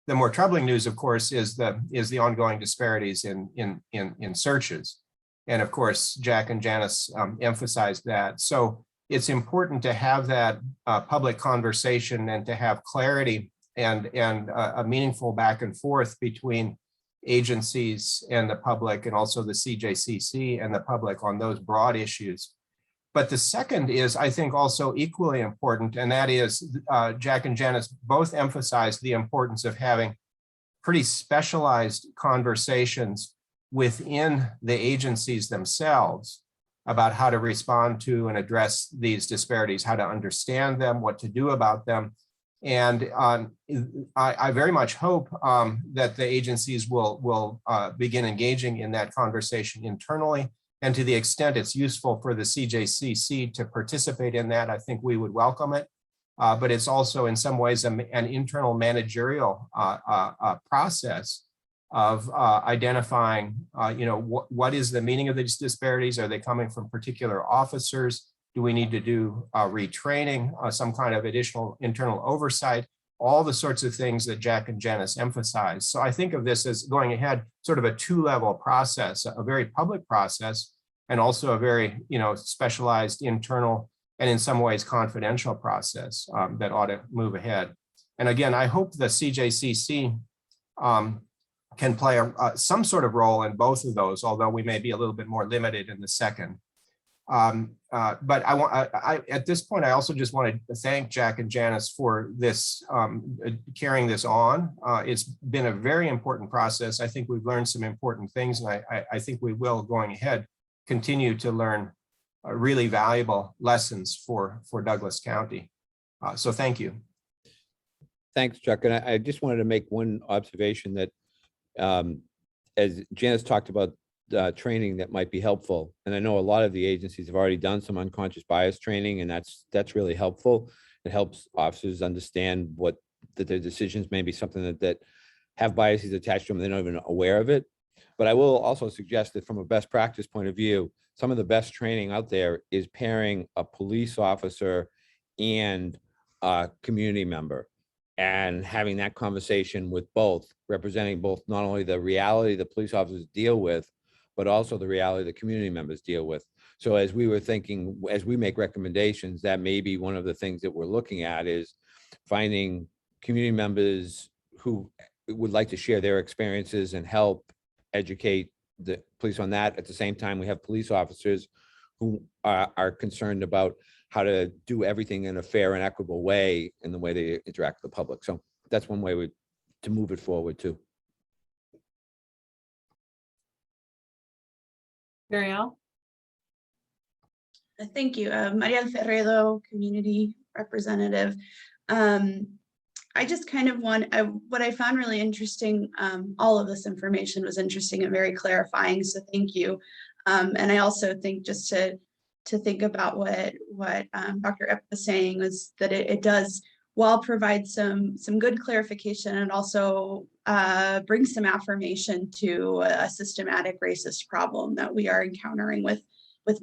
The more troubling news, of course, is the ongoing disparities in searches. And of course, Jack and Janice emphasized that. So it's important to have that public conversation and to have clarity and a meaningful back and forth between agencies and the public, and also the CJCC and the public on those broad issues. But the second is, I think, also equally important, and that is Jack and Janice both emphasized the importance of having pretty specialized conversations within the agencies themselves about how to respond to and address these disparities, how to understand them, what to do about them. And I very much hope that the agencies will begin engaging in that conversation internally. And to the extent it's useful for the CJCC to participate in that, I think we would welcome it. But it's also in some ways an internal managerial process of identifying, what is the meaning of these disparities? Are they coming from particular officers? Do we need to do retraining, some kind of additional internal oversight? All the sorts of things that Jack and Janice emphasized. So I think of this as going ahead, sort of a two-level process, a very public process, and also a very, specialized internal and in some ways confidential process that ought to move ahead. And again, I hope the CJCC can play some sort of role in both of those, although we may be a little bit more limited in the second. But at this point, I also just wanted to thank Jack and Janice for this, carrying this on. It's been a very important process. I think we've learned some important things, and I think we will, going ahead, continue to learn really valuable lessons for Douglas County. So thank you. Thanks, Chuck. And I just wanted to make one observation that as Janice talked about training that might be helpful, and I know a lot of the agencies have already done some unconscious bias training, and that's really helpful. It helps officers understand that their decisions may be something that have biases attached to them. They're not even aware of it. But I will also suggest that from a best practice point of view, some of the best training out there is pairing a police officer and a community member and having that conversation with both, representing both not only the reality the police officers deal with, but also the reality the community members deal with. So as we were thinking, as we make recommendations, that may be one of the things that we're looking at is finding community members who would like to share their experiences and help educate the police on that. At the same time, we have police officers who are concerned about how to do everything in a fair and equitable way in the way they interact with the public. So that's one way to move it forward too. Marielle? Thank you. Maria Ferredo, community representative. I just kind of what I found really interesting, all of this information was interesting and very clarifying, so thank you. And I also think just to think about what Dr. Epp was saying was that it does, while provide some good clarification, and also bring some affirmation to a systematic racist problem that we are encountering with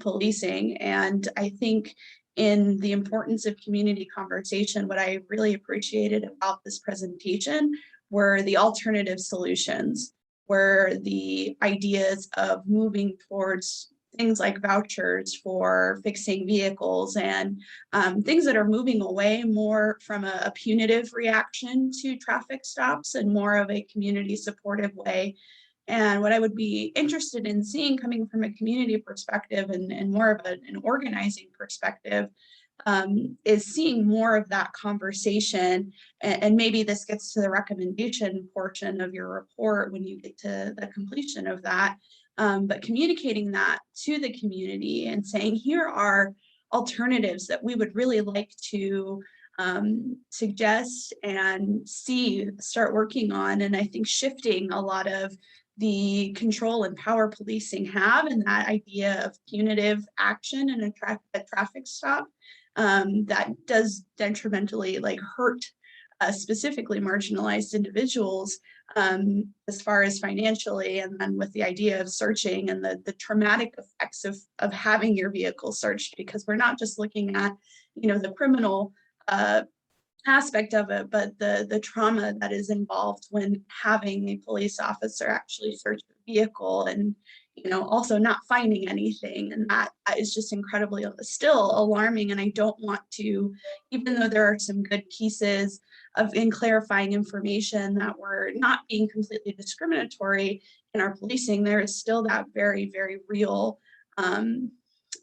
policing. And I think in the importance of community conversation, what I really appreciated about this presentation were the alternative solutions, were the ideas of moving towards things like vouchers for fixing vehicles and things that are moving away more from a punitive reaction to traffic stops and more of a community supportive way. And what I would be interested in seeing coming from a community perspective and more of an organizing perspective is seeing more of that conversation. And maybe this gets to the recommendation portion of your report when you get to the completion of that. But communicating that to the community and saying, here are alternatives that we would really like to suggest and start working on. And I think shifting a lot of the control and power policing have, and that idea of punitive action and a traffic stop that does detrimentally hurt specifically marginalized individuals as far as financially, and then with the idea of searching and the traumatic effects of having your vehicle searched, because we're not just looking at the criminal aspect of it, but the trauma that is involved when having a police officer actually search the vehicle and also not finding anything. And that is just incredibly still alarming. And I don't want to, even though there are some good pieces in clarifying information that we're not being completely discriminatory in our policing, there is still that very, very real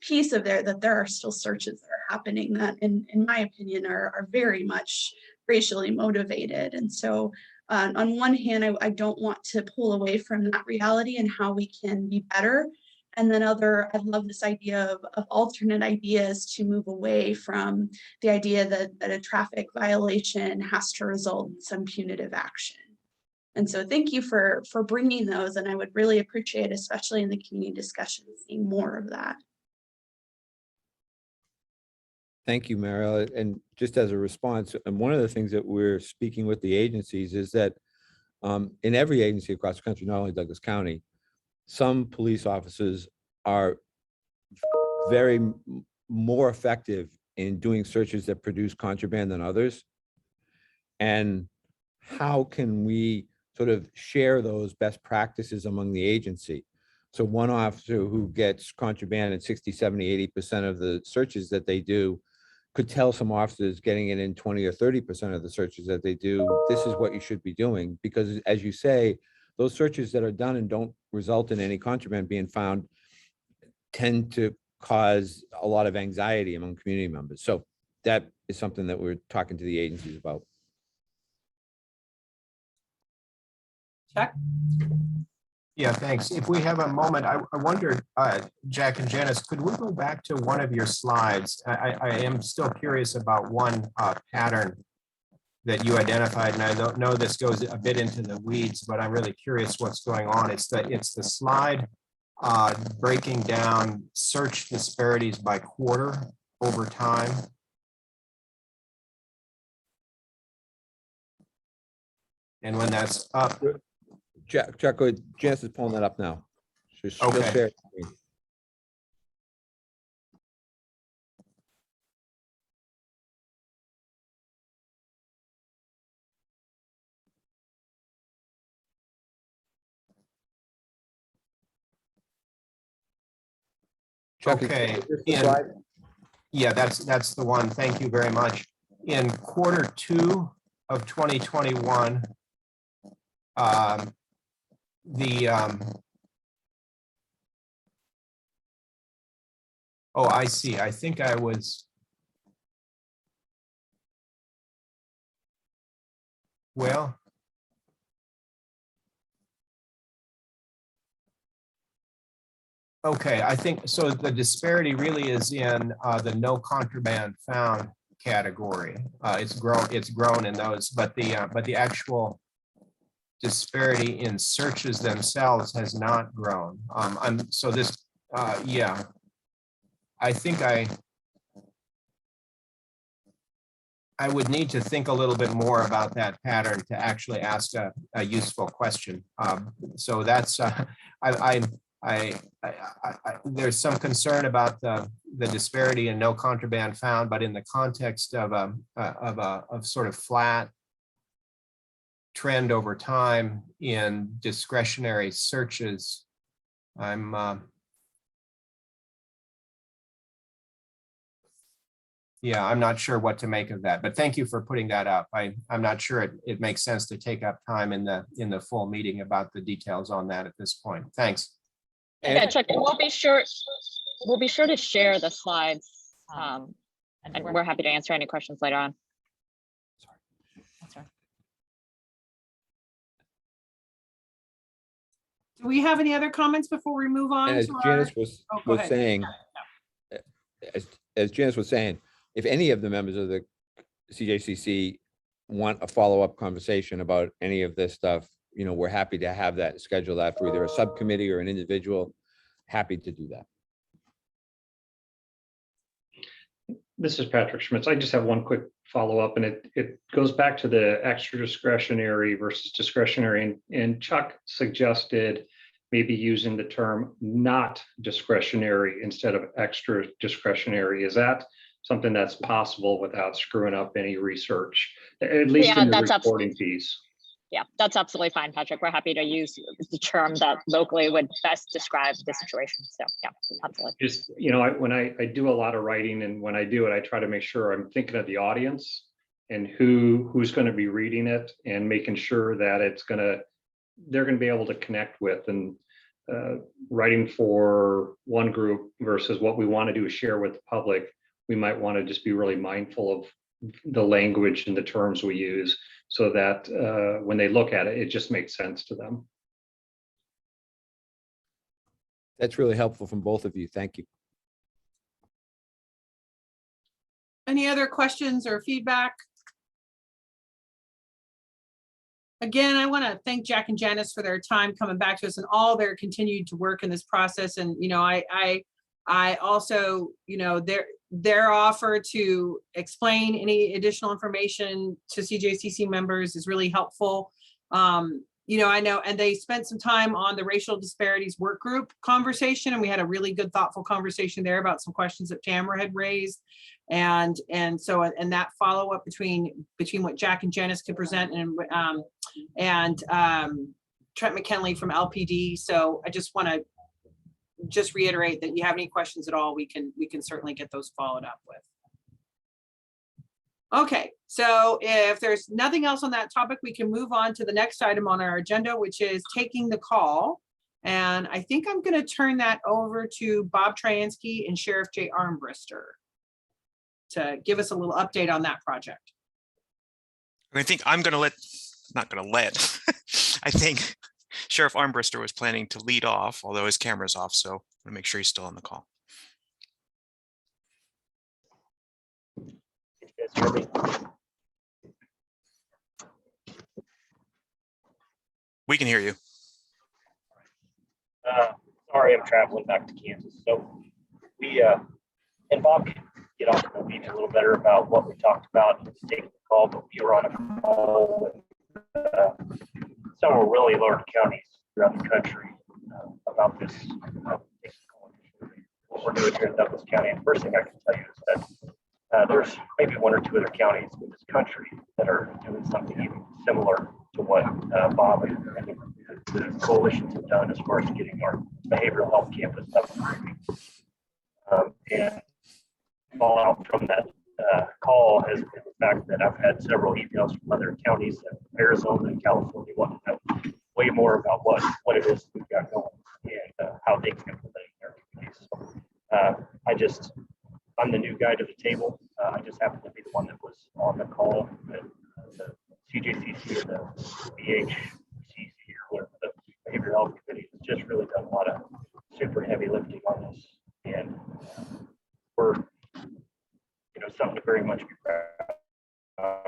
piece of that there are still searches that are happening that in my opinion are very much racially motivated. And so on one hand, I don't want to pull away from that reality and how we can be better And then I love this idea of alternate ideas to move away from the idea that a traffic violation has to result in some punitive action. And so thank you for bringing those, and I would really appreciate, especially in the community discussion, seeing more of that. Thank you, Mariel. And just as a response, and one of the things that we're speaking with the agencies is that in every agency across the country, not only Douglas County, some police officers are very more effective in doing searches that produce contraband than others. And how can we sort of share those best practices among the agency? So one officer who gets contraband in 60, 70, 80% of the searches that they do could tell some officers getting it in 20 or 30% of the searches that they do, this is what you should be doing. Because as you say, those searches that are done and don't result in any contraband being found tend to cause a lot of anxiety among community members. So that is something that we're talking to the agencies about. Chuck? Yeah, thanks. If we have a moment, I wondered, Jack and Janice, could we go back to one of your slides? I am still curious about one pattern that you identified, and I don't know this goes a bit into the weeds, but I'm really curious what's going on. It's the slide breaking down search disparities by quarter over time. And when that's up. Chuck, Janice is pulling that up now. She'll Okay. share it. Chuck, Okay. is this the slide? Yeah, that's the one. Thank you very much. In quarter 2 of 2021, oh, I see. I think I was. Well. Okay, I think so. The disparity really is in the no contraband found category. It's grown in those, but the actual disparity in searches themselves has not grown. So this, yeah, I think I would need to think a little bit more about that pattern to actually ask a useful question. So that's there's some concern about the disparity in no contraband found, but in the context of sort of flat trend over time in discretionary searches, I'm not sure what to make of that, but thank you for putting that up. I'm not sure it makes sense to take up time in the full meeting about the details on that at this point. Thanks. Yeah, Chuck, we'll be sure to share the slides, and we're happy to answer any questions later on. Sorry. Do we have any other comments before we move on? As to Janice our... was Oh, go ahead. saying, as Janice was saying, if any of the members of the CJCC want a follow-up conversation about any of this stuff, we're happy to have that, schedule that for either a subcommittee or an individual. Happy to do that. This is Patrick Schmitz. I just have one quick follow-up, and it goes back to the extra discretionary versus discretionary. And Chuck suggested maybe using the term not discretionary instead of extra discretionary. Is that something that's possible without screwing up any research, at least in the reporting piece? Yeah, that's absolutely fine, Patrick. We're happy to use the term that locally would best describe the situation. So yeah, absolutely. Just, when I do a lot of writing, and when I do it, I try to make sure I'm thinking of the audience and who's going to be reading it, and making sure that they're going to be able to connect with, and writing for one group versus what we want to do is share with the public. We might want to just be really mindful of the language and the terms we use, so that when they look at it, it just makes sense to them. That's really helpful from both of you. Thank you. Any other questions or feedback? Again, I want to thank Jack and Janice for their time coming back to us and all their continued to work in this process. And, you know, I also, you know, their offer to explain any additional information to CJCC members is really helpful. You know, I know, and they spent some time on the racial disparities work group conversation, and we had a really good, thoughtful conversation there about some questions that Tamara had raised. And that follow up between what Jack and Janice could present and Trent McKinley from LPD. So I just want to just reiterate that you have any questions at all, we can certainly get those followed up with. Okay, so if there's nothing else on that topic, we can move on to the next item on our agenda, which is taking the call. And I think I'm going to turn that over to Bob Tryansky and Sheriff Jay Armbrister to give us a little update on that project. I think I'm going to I think Sheriff Armbrister was planning to lead off, although his camera's off, so I'm going to make sure he's still on the call. We can hear you. Sorry, I'm traveling back to Kansas. So we, and Bob can get off the weeds a little better about what we talked about and taking the call, but we were on a call with several really large counties throughout the country about this. What we're doing here in Douglas County. And first thing I can tell you is that there's maybe one or two other counties in this country that are doing something even similar to what Bob and the coalitions have done as far as getting our behavioral health campus up and running. And fallout from that call has been the fact that I've had several emails from other counties in Arizona and California wanting to know way more about what it is we've got going and how they can implement their communities. So I'm the new guy to the table. I just happen to be the one that was on the call. The CJCC and the BHCC or the Behavioral Health Committee has just really done a lot of super heavy lifting on this. And we're, something to very much be proud of.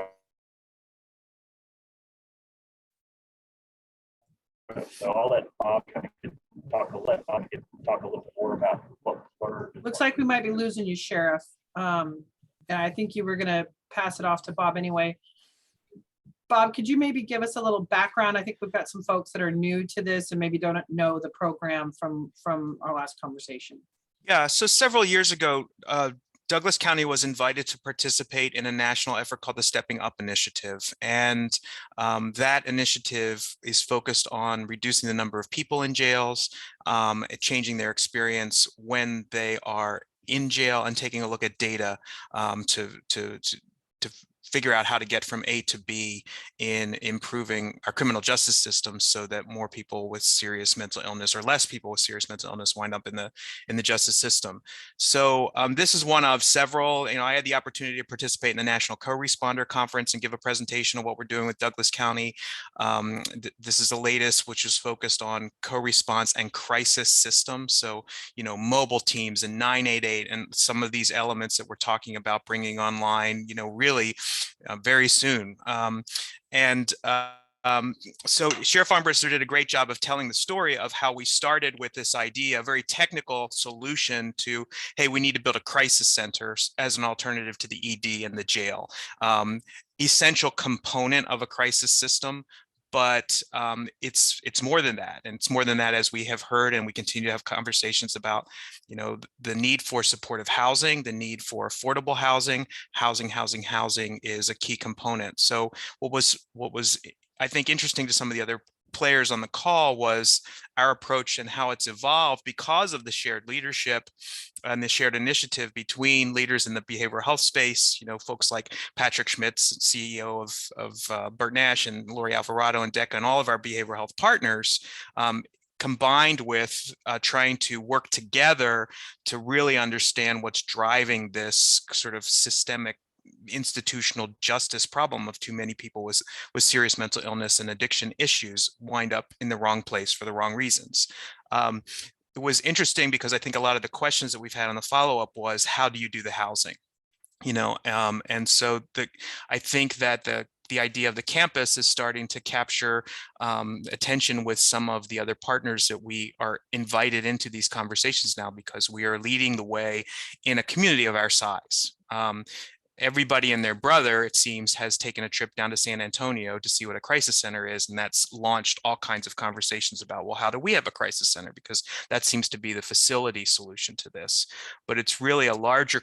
So I'll let Bob talk a little bit more about what was learned. Looks like we might be losing you, Sheriff. And I think you were going to pass it off to Bob anyway. Bob, could you maybe give us a little background? I think we've got some folks that are new to this and maybe don't know the program from our last conversation. Yeah, so several years ago, Douglas County was invited to participate in a national effort called the Stepping Up Initiative. And that initiative is focused on reducing the number of people in jails, changing their experience when they are in jail, and taking a look at data to figure out how to get from A to B in improving our criminal justice system so that more people with serious mental illness or less people with serious mental illness wind up in the justice system. So this is one of several. I had the opportunity to participate in the National Co-Responder Conference and give a presentation of what we're doing with Douglas County. This is the latest, which is focused on co-response and crisis systems. So, mobile teams and 988 and some of these elements that we're talking about bringing online, really very soon. So Sheriff Armbrister did a great job of telling the story of how we started with this idea, a very technical solution to, hey, we need to build a crisis center as an alternative to the ED and the jail. Essential component of a crisis system, but it's more than that. And it's more than that, as we have heard, and we continue to have conversations about, the need for supportive housing, the need for affordable housing. Housing is a key component. So what was I think interesting to some of the other players on the call was our approach and how it's evolved because of the shared leadership and the shared initiative between leaders in the behavioral health space, folks like Patrick Schmitz, CEO of Bert Nash, and Lori Alvarado and DECA, and all of our behavioral health partners, combined with trying to work together to really understand what's driving this sort of systemic institutional justice problem of too many people with serious mental illness and addiction issues wind up in the wrong place for the wrong reasons. it was interesting because I think a lot of the questions that we've had on the follow-up was, how do you do the housing? And so I think that the idea of the campus is starting to capture attention with some of the other partners that we are invited into these conversations now, because we are leading the way in a community of our size. Everybody and their brother, it seems, has taken a trip down to San Antonio to see what a crisis center is. And that's launched all kinds of conversations about, well, how do we have a crisis center? Because that seems to be the facility solution to this. But it's really a larger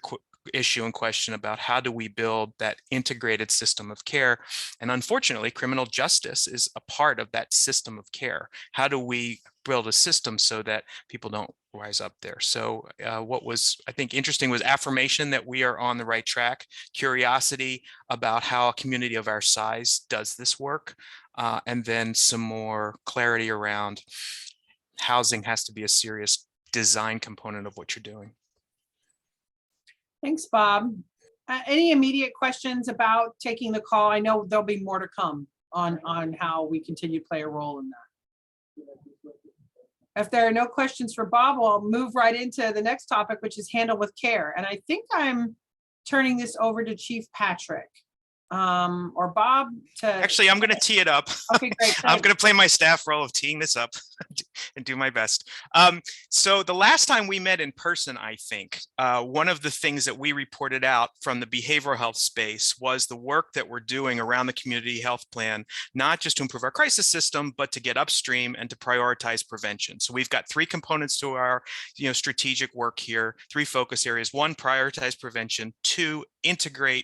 issue and question about how do we build that integrated system of care. And unfortunately, criminal justice is a part of that system of care. How do we build a system so that people don't rise up there? So what was, I think, interesting was affirmation that we are on the right track, curiosity about how a community of our size does this work, and then some more clarity around housing has to be a serious design component of what you're doing. Thanks, Bob. Any immediate questions about taking the call? I know there'll be more to come on how we continue to play a role in that. If there are no questions for Bob, I'll move right into the next topic, which is handle with care. And I think I'm turning this over to Chief Patrick or Bob to. Actually, I'm going to tee it up. Okay, great. I'm going to play my staff role of teeing this up and do my best. So the last time we met in person, I think, one of the things that we reported out from the behavioral health space was the work that we're doing around the community health plan, not just to improve our crisis system, but to get upstream and to prioritize prevention. So we've got three components to our strategic work here, three focus areas. One, prioritize prevention. Two,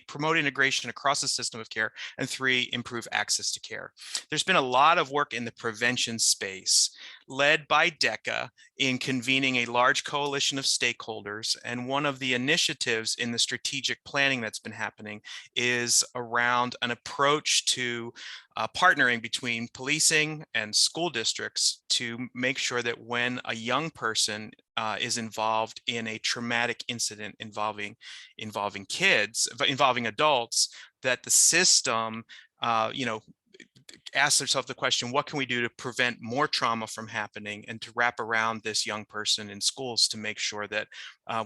promote integration across the system of care. And three, improve access to care. There's been a lot of work in the prevention space led by DECA in convening a large coalition of stakeholders. And one of the initiatives in the strategic planning that's been happening is around an approach to partnering between policing and school districts to make sure that when a young person is involved in a traumatic incident involving adults, that the system, asks themselves the question, what can we do to prevent more trauma from happening, and to wrap around this young person in schools to make sure that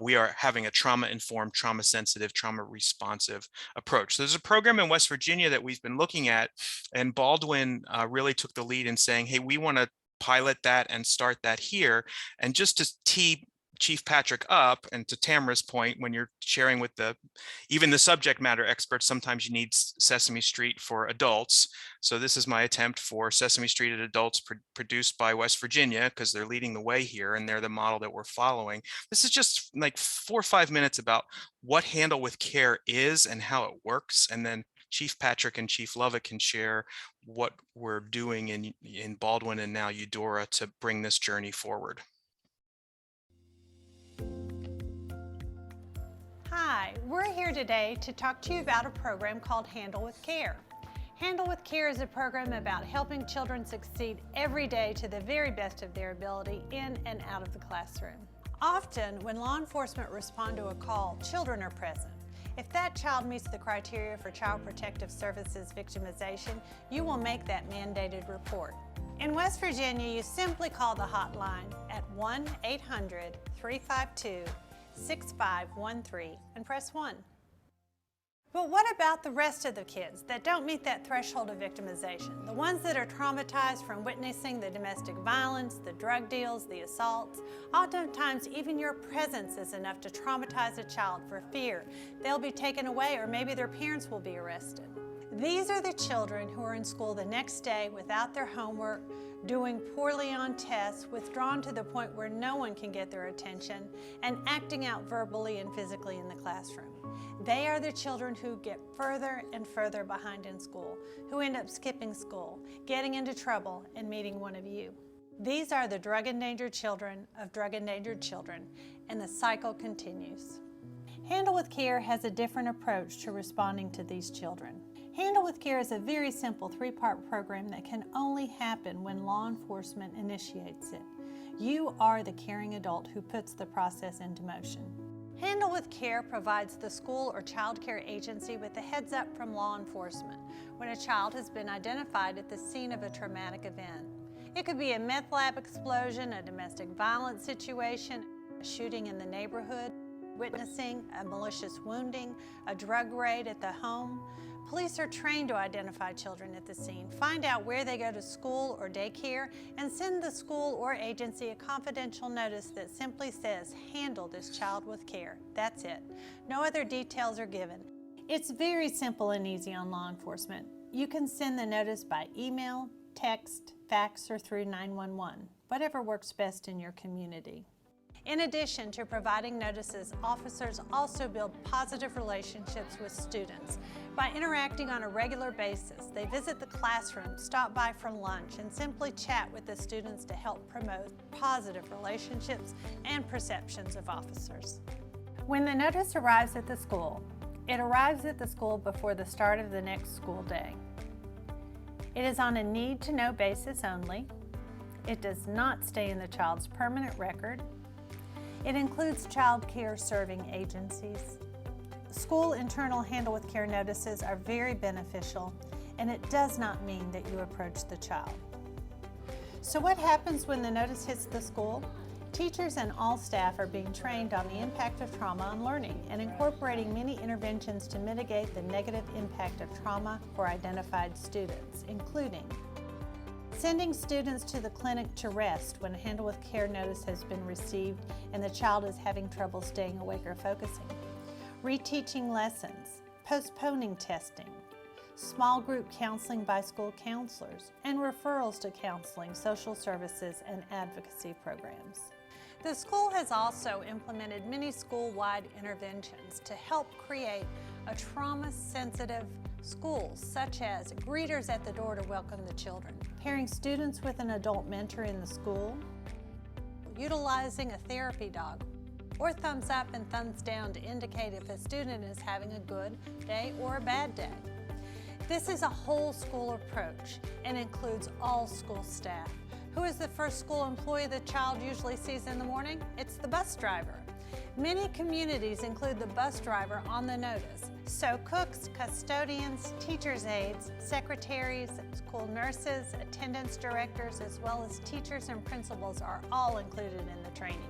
we are having a trauma-informed, trauma-sensitive, trauma-responsive approach. So there's a program in West Virginia that we've been looking at, and Baldwin really took the lead in saying, hey, we want to pilot that and start that here. And just to tee Chief Patrick up, and to Tamara's point, when you're sharing with even the subject matter experts, sometimes you need Sesame Street for adults. So this is my attempt for Sesame Street at adults produced by West Virginia, because they're leading the way here and they're the model that we're following. This is just like 4 or 5 minutes about what Handle with Care is and how it works. And then Chief Patrick and Chief Lovett can share what we're doing in Baldwin and now Eudora to bring this journey forward. Hi, we're here today to talk to you about a program called Handle with Care. Handle with Care is a program about helping children succeed every day to the very best of their ability in and out of the classroom. Often, when law enforcement respond to a call, children are present. If that child meets the criteria for Child Protective Services victimization, you will make that mandated report. In West Virginia, you simply call the hotline at 1-800-352-6513 and press 1. But what about the rest of the kids that don't meet that threshold of victimization? The ones that are traumatized from witnessing the domestic violence, the drug deals, the assaults. Oftentimes, even your presence is enough to traumatize a child for fear they'll be taken away, or maybe their parents will be arrested. These are the children who are in school the next day without their homework, doing poorly on tests, withdrawn to the point where no one can get their attention, and acting out verbally and physically in the classroom. They are the children who get further and further behind in school, who end up skipping school, getting into trouble, and meeting one of you. These are the drug-endangered children of drug-endangered children, and the cycle continues. Handle with Care has a different approach to responding to these children. Handle with Care is a very simple 3-part program that can only happen when law enforcement initiates it. You are the caring adult who puts the process into motion. Handle with Care provides the school or child care agency with a heads up from law enforcement when a child has been identified at the scene of a traumatic event. It could be a meth lab explosion, a domestic violence situation, a shooting in the neighborhood, witnessing a malicious wounding, a drug raid at the home. Police are trained to identify children at the scene, find out where they go to school or daycare, and send the school or agency a confidential notice that simply says, handle this child with care. That's it. No other details are given. It's very simple and easy on law enforcement. You can send the notice by email, text, fax, or through 911, whatever works best in your community. In addition to providing notices, officers also build positive relationships with students. By interacting on a regular basis, they visit the classroom, stop by for lunch, and simply chat with the students to help promote positive relationships and perceptions of officers. When the notice arrives at the school, it arrives at the school before the start of the next school day. It is on a need-to-know basis only. It does not stay in the child's permanent record. It includes child care serving agencies. School internal handle with care notices are very beneficial, and it does not mean that you approach the child. So what happens when the notice hits the school? Teachers and all staff are being trained on the impact of trauma on learning and incorporating many interventions to mitigate the negative impact of trauma for identified students, including sending students to the clinic to rest when a handle with care notice has been received and the child is having trouble staying awake or focusing, reteaching lessons, postponing testing, small group counseling by school counselors, and referrals to counseling, social services, and advocacy programs. The school has also implemented many school-wide interventions to help create a trauma-sensitive school, such as greeters at the door to welcome the children, pairing students with an adult mentor in the school, utilizing a therapy dog, or thumbs up and thumbs down to indicate if a student is having a good day or a bad day. This is a whole school approach and includes all school staff. Who is the first school employee the child usually sees in the morning? It's the bus driver. Many communities include the bus driver on the notice, so cooks, custodians, teachers' aides, secretaries, school nurses, attendance directors, as well as teachers and principals are all included in the training.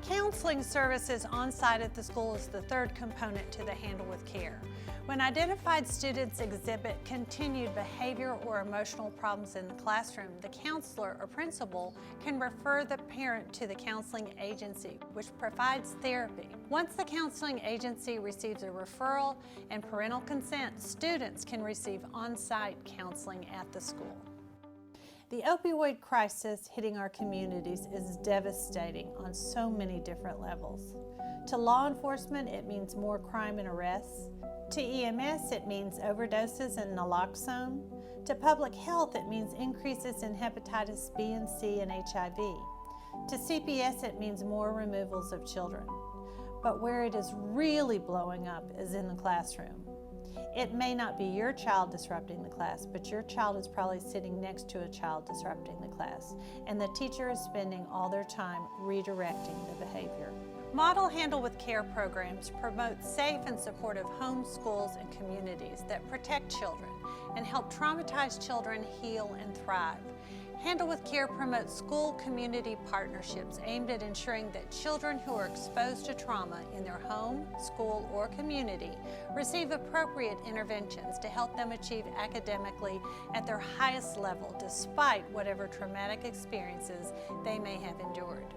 Counseling services on site at the school is the third component to the handle with care. When identified students exhibit continued behavior or emotional problems in the classroom, the counselor or principal can refer the parent to the counseling agency, which provides therapy. Once the counseling agency receives a referral and parental consent, students can receive on-site counseling at the school. The opioid crisis hitting our communities is devastating on so many different levels. To law enforcement, it means more crime and arrests. To EMS, it means overdoses and naloxone. To public health, it means increases in hepatitis B and C and HIV. To CPS, it means more removals of children. But where it is really blowing up is in the classroom. It may not be your child disrupting the class, but your child is probably sitting next to a child disrupting the class, and the teacher is spending all their time redirecting the behavior. Model Handle with Care programs promote safe and supportive homes, schools, and communities that protect children and help traumatized children heal and thrive. Handle with Care promotes school-community partnerships aimed at ensuring that children who are exposed to trauma in their home, school, or community receive appropriate interventions to help them achieve academically at their highest level despite whatever traumatic experiences they may have endured.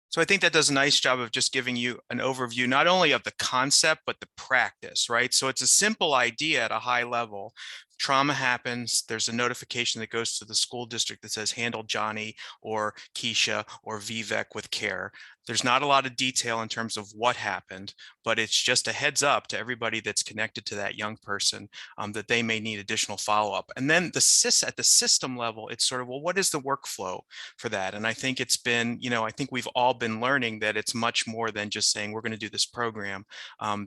So I think that does a nice job of just giving you an overview, not only of the concept, but the practice, right? So it's a simple idea at a high level. Trauma happens, there's a notification that goes to the school district that says handle Johnny or Keisha or Vivek with care. There's not a lot of detail in terms of what happened, but it's just a heads up to everybody that's connected to that young person that they may need additional follow-up. And then at the system level, it's sort of, well, what is the workflow for that? And I think it's been, I think we've all been learning that it's much more than just saying we're going to do this program.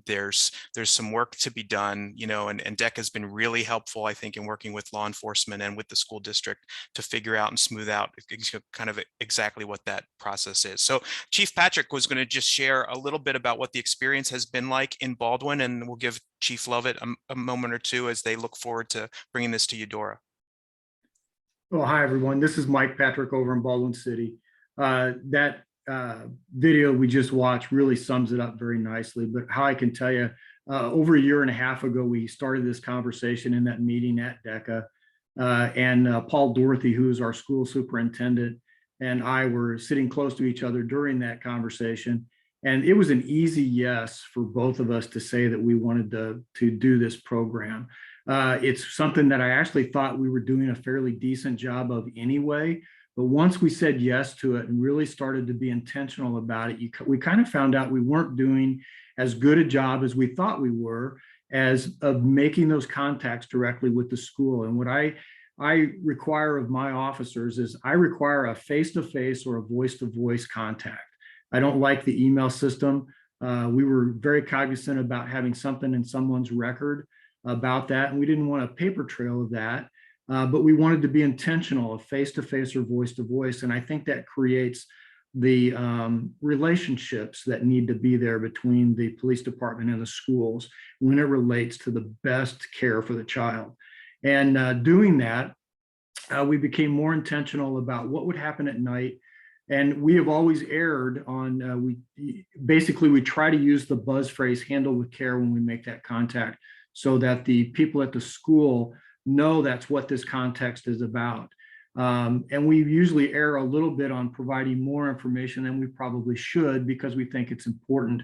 There's some work to be done, and DEC has been really helpful, I think, in working with law enforcement and with the school district to figure out and smooth out kind of exactly what that process is. So Chief Patrick was going to just share a little bit about what the experience has been like in Baldwin, and we'll give Chief Lovett a moment or two as they look forward to bringing this to Eudora. Oh, hi, everyone. This is Mike Patrick over in Baldwin City. That video we just watched really sums it up very nicely. But how I can tell you, over a year and a half ago, we started this conversation in that meeting at DECA. And Paul Dorothy, who is our school superintendent, and I were sitting close to each other during that conversation. And it was an easy yes for both of us to say that we wanted to do this program. It's something that I actually thought we were doing a fairly decent job of anyway. But once we said yes to it and really started to be intentional about it, we kind of found out we weren't doing as good a job as we thought we were as of making those contacts directly with the school. And what I require of my officers is I require a face-to-face or a voice-to-voice contact. I don't like the email system. We were very cognizant about having something in someone's record about that, and we didn't want a paper trail of that, but we wanted to be intentional of face-to-face or voice-to-voice, and I think that creates the relationships that need to be there between the police department and the schools when it relates to the best care for the child. And doing that, we became more intentional about what would happen at night. And we have always erred on, we try to use the buzz phrase, handle with care, when we make that contact, so that the people at the school know that's what this context is about. And we usually err a little bit on providing more information than we probably should, because we think it's important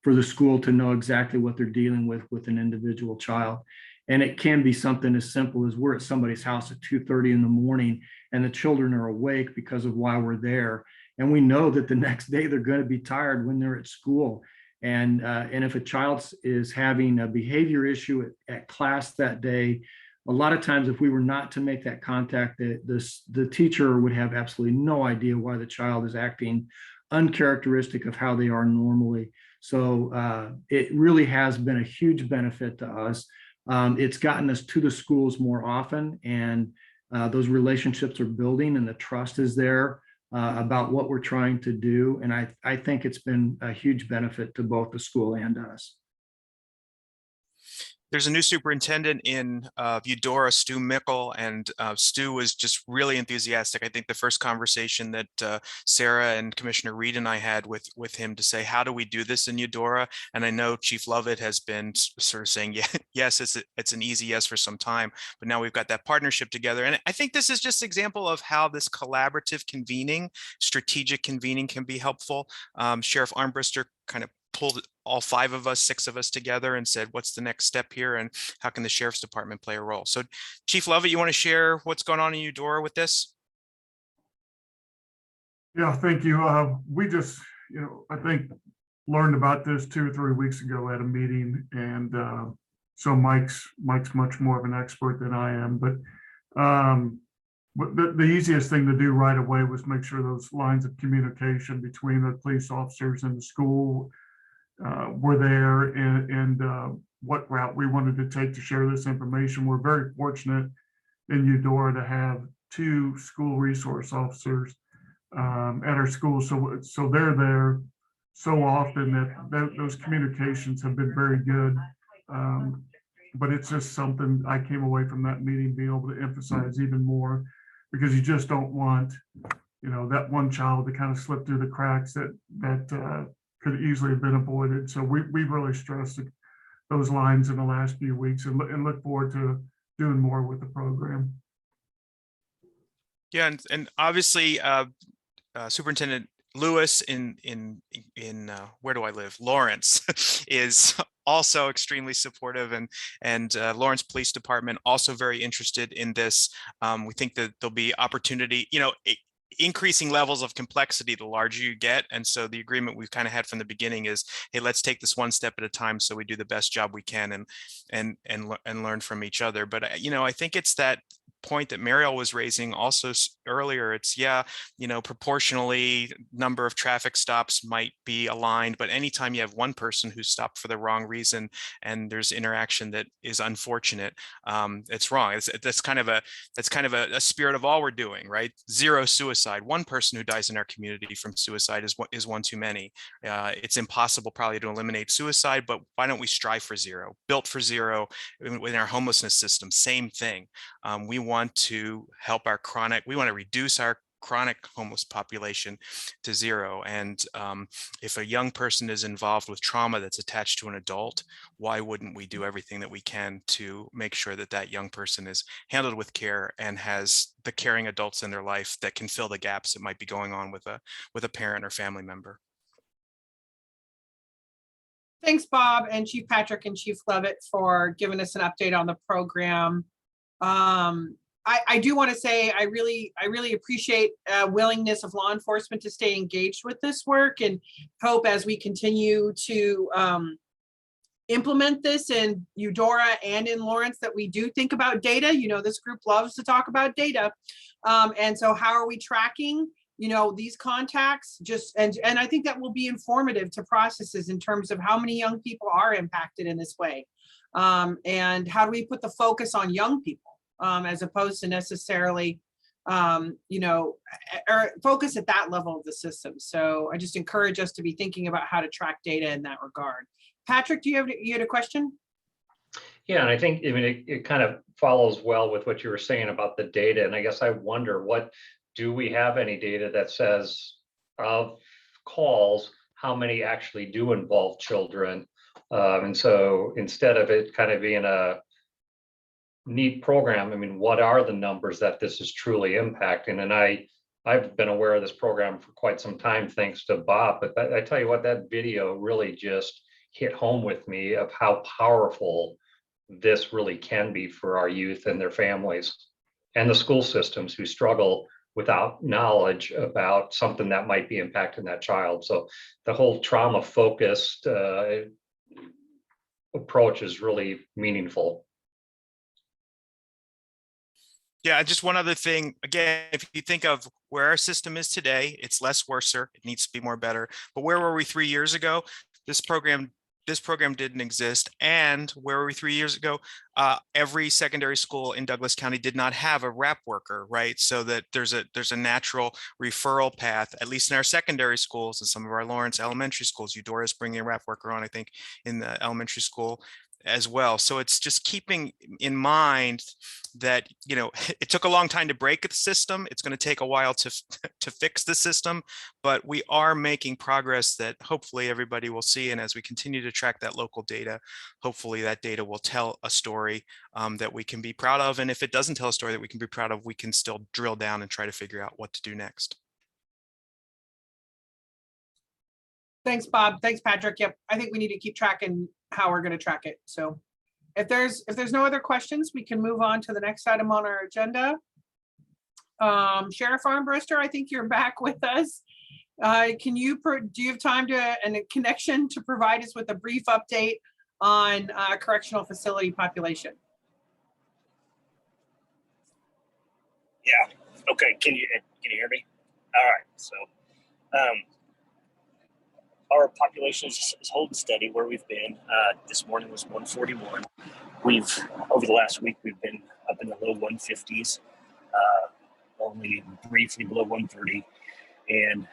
for the school to know exactly what they're dealing with an individual child. And it can be something as simple as we're at somebody's house at 2:30 in the morning and the children are awake because of why we're there. And we know that the next day they're going to be tired when they're at school. And if a child is having a behavior issue at class that day, a lot of times if we were not to make that contact, the teacher would have absolutely no idea why the child is acting uncharacteristic of how they are normally. So it really has been a huge benefit to us. It's gotten us to the schools more often, and those relationships are building and the trust is there about what we're trying to do. And I think it's been a huge benefit to both the school and us. There's a new superintendent in Eudora, Stu Mickle, and Stu was just really enthusiastic. I think the first conversation that Sarah and Commissioner Reed and I had with him to say, how do we do this in Eudora? And I know Chief Lovett has been sort of saying, yeah, yes, it's an easy yes for some time, but now we've got that partnership together. And I think this is just an example of how this collaborative convening, strategic convening can be helpful. Sheriff Armbruster kind of pulled all 5 of us, 6 of us together and said, what's the next step here and how can the Sheriff's Department play a role? So Chief Lovett, you want to share what's going on in Eudora with this? Yeah, thank you. We just, I think learned about this 2 or 3 weeks ago at a meeting, and so Mike's much more of an expert than I am, but the easiest thing to do right away was make sure those lines of communication between the police officers and the school were there, and what route we wanted to take to share this information. We're very fortunate in Eudora to have 2 school resource officers at our school, so they're there so often that those communications have been very good. But it's just something I came away from that meeting being able to emphasize even more, because you just don't want, that one child to kind of slip through the cracks that could easily have been avoided. So we've really stressed those lines in the last few weeks, and look forward to doing more with the program. Yeah, and obviously Superintendent Lewis in where do I live? Lawrence is also extremely supportive, and Lawrence Police Department also very interested in this. We think that there'll be opportunity, increasing levels of complexity the larger you get. And so the agreement we've kind of had from the beginning is, hey, let's take this one step at a time so we do the best job we can and learn from each other. But I think it's that point that Mariel was raising also earlier. It's proportionally number of traffic stops might be aligned, but anytime you have one person who's stopped for the wrong reason and there's interaction that is unfortunate, it's wrong. That's kind of a spirit of all we're doing, right? Zero suicide. One person who dies in our community from suicide is one too many. It's impossible probably to eliminate suicide, but why don't we strive for zero? Built for zero. In our homelessness system, same thing. We want to help we want to reduce our chronic homeless population to zero. And if a young person is involved with trauma that's attached to an adult, why wouldn't we do everything that we can to make sure that that young person is handled with care and has the caring adults in their life that can fill the gaps that might be going on with a parent or family member. Thanks, Bob and Chief Patrick and Chief Levitt for giving us an update on the program. I do want to say I really appreciate willingness of law enforcement to stay engaged with this work, and hope as we continue to implement this in Eudora and in Lawrence that we do think about data. You know, this group loves to talk about data. And so how are we tracking, you know, these contacts? And I think that will be informative to processes in terms of how many young people are impacted in this way. And how do we put the focus on young people? As opposed to necessarily, you know, or focus at that level of the system. So I just encourage us to be thinking about how to track data in that regard. Patrick, you had a question? Yeah, and I think, I mean, it kind of follows well with what you were saying about the data. And I guess I wonder, do we have any data that says of calls, how many actually do involve children? And so instead of it kind of being a neat program, I mean, what are the numbers that this is truly impacting? And I've been aware of this program for quite some time, thanks to Bob, but I tell you what, that video really just hit home with me of how powerful this really can be for our youth and their families and the school systems who struggle without knowledge about something that might be impacting that child. So the whole trauma focused approach is really meaningful. Yeah, just one other thing. Again, if you think of where our system is today, it's less worser. It needs to be more better. But where were we 3 years ago? This program didn't exist. And where were we 3 years ago? Every secondary school in Douglas County did not have a RAP worker, right? So that there's a natural referral path, at least in our secondary schools and some of our Lawrence elementary schools. Eudora is bringing a RAP worker on, I think, in the elementary school as well. So it's just keeping in mind that, you know, it took a long time to break the system. It's going to take a while to fix the system, but we are making progress that hopefully everybody will see. And as we continue to track that local data, hopefully that data will tell a story that we can be proud of. And if it doesn't tell a story that we can be proud of, we can still drill down and try to figure out what to do next. Thanks, Bob. Thanks, Patrick. Yep, I think we need to keep tracking how we're going to track it. So if there's no other questions, we can move on to the next item on our agenda. Sheriff Armbruster, I think you're back with us. Do you have time and a connection to provide us with a brief update on correctional facility population? Yeah. Okay. Can you hear me? All right. So our population is holding steady where we've been. This morning was 141. Over the last week, we've been up in the low 150s, only briefly below 130. And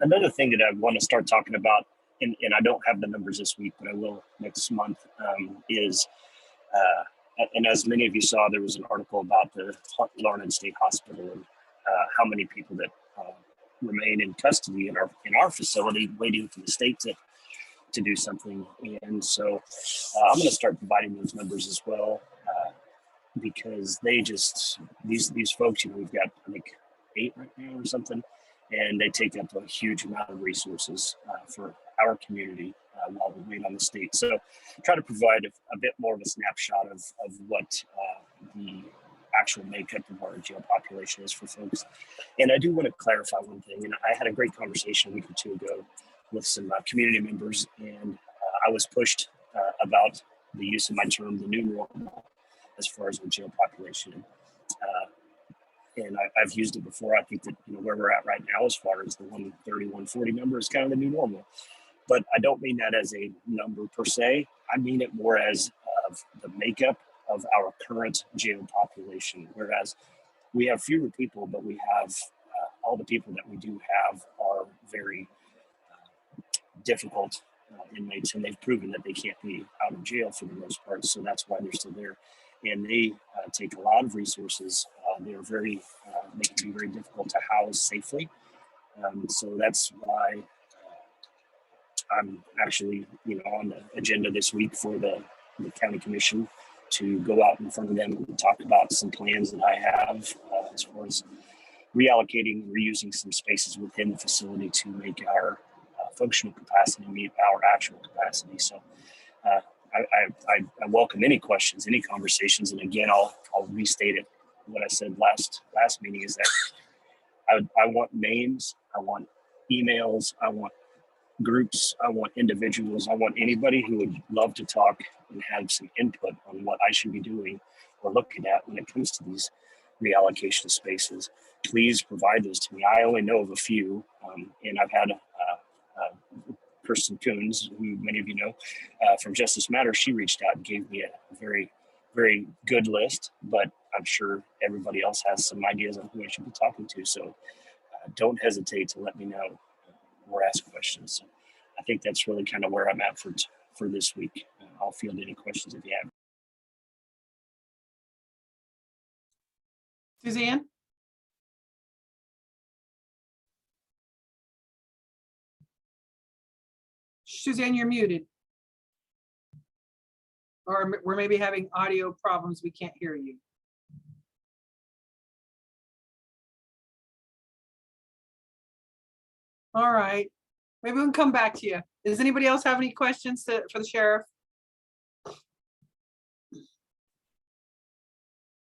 another thing that I want to start talking about, and I don't have the numbers this week, but I will next month, is, and as many of you saw, there was an article about the Larned State Hospital and how many people that remain in custody in our facility, waiting for the state to do something. And so I'm going to start providing those numbers as well, because these folks, you know, we've got, I think, 8 right now or something, and they take up a huge amount of resources for our community while we wait on the state. So try to provide a bit more of a snapshot of what the actual makeup of our jail population is for folks. And I do want to clarify one thing. And I had a great conversation a week or two ago with some community members, and I was pushed about the use of my term, the new normal, as far as the jail population. And I've used it before. I think that, you know, where we're at right now, as far as the 130, 140 number, is kind of the new normal. But I don't mean that as a number per se. I mean it more as the makeup of our current jail population. Whereas we have fewer people, but we have all the people that we do have are very difficult inmates, and they've proven that they can't be out of jail for the most part. So that's why they're still there. and they take a lot of resources. They can be very difficult to house safely. So that's why I'm actually, on the agenda this week for the county commission to go out in front of them and talk about some plans that I have as far as reallocating, reusing some spaces within the facility to make our functional capacity meet our actual capacity. So I welcome any questions, any conversations. And again, I'll restate it. What I said last meeting is that I want names, I want emails, I want groups, I want individuals, I want anybody who would love to talk and have some input on what I should be doing or looking at when it comes to these reallocation spaces. Please provide those to me. I only know of a few, and I've had Kirsten Coons, who many of you know, from Justice Matters. She reached out and gave me a very, very good list, but I'm sure everybody else has some ideas on who I should be talking to. So don't hesitate to let me know or ask questions. So I think that's really kind of where I'm at for this week. I'll field any questions if you have. Suzanne? Suzanne, you're muted. Or we're maybe having audio problems. We can't hear you. All right, maybe we can come back to you. Does anybody else have any questions for the sheriff?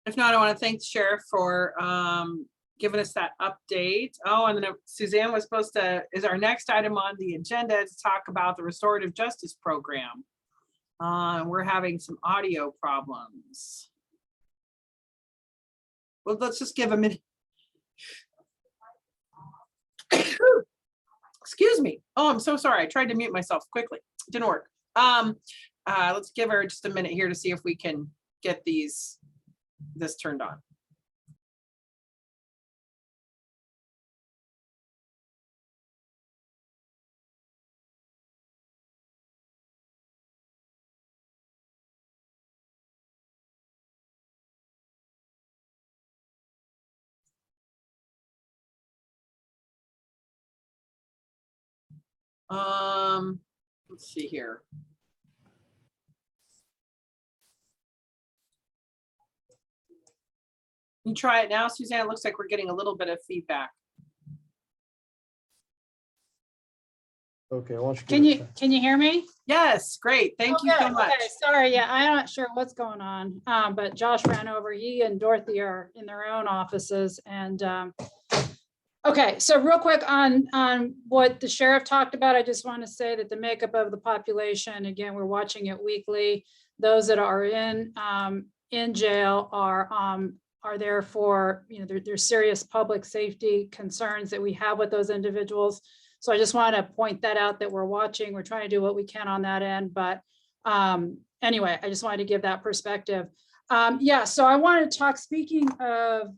If not, I want to thank the sheriff for giving us that update. Oh, and then Suzanne was supposed to, is our next item on the agenda to talk about the Restorative Justice Program. We're having some audio problems. Well, let's just give a minute. Excuse me. Oh, I'm so sorry. I tried to mute myself quickly. It didn't work. Let's give her just a minute here to see if we can get this turned on. Let's see here. You try it now, Suzanne. It looks like we're getting a little bit of feedback. Okay, why don't Can you hear me? Yes, great. Thank you so much. Okay, sorry, yeah, I'm not sure what's going on, but Josh ran over. He and Dorothy are in their own offices, and okay, so real quick on what the sheriff talked about, I just want to say that the makeup of the population, again, we're watching it weekly. Those that are in jail are there for, there's serious public safety concerns that we have with those individuals. So I just want to point that out, that we're watching, we're trying to do what we can on that end. But anyway, I just wanted to give that perspective. Yeah, so I wanted to talk, speaking of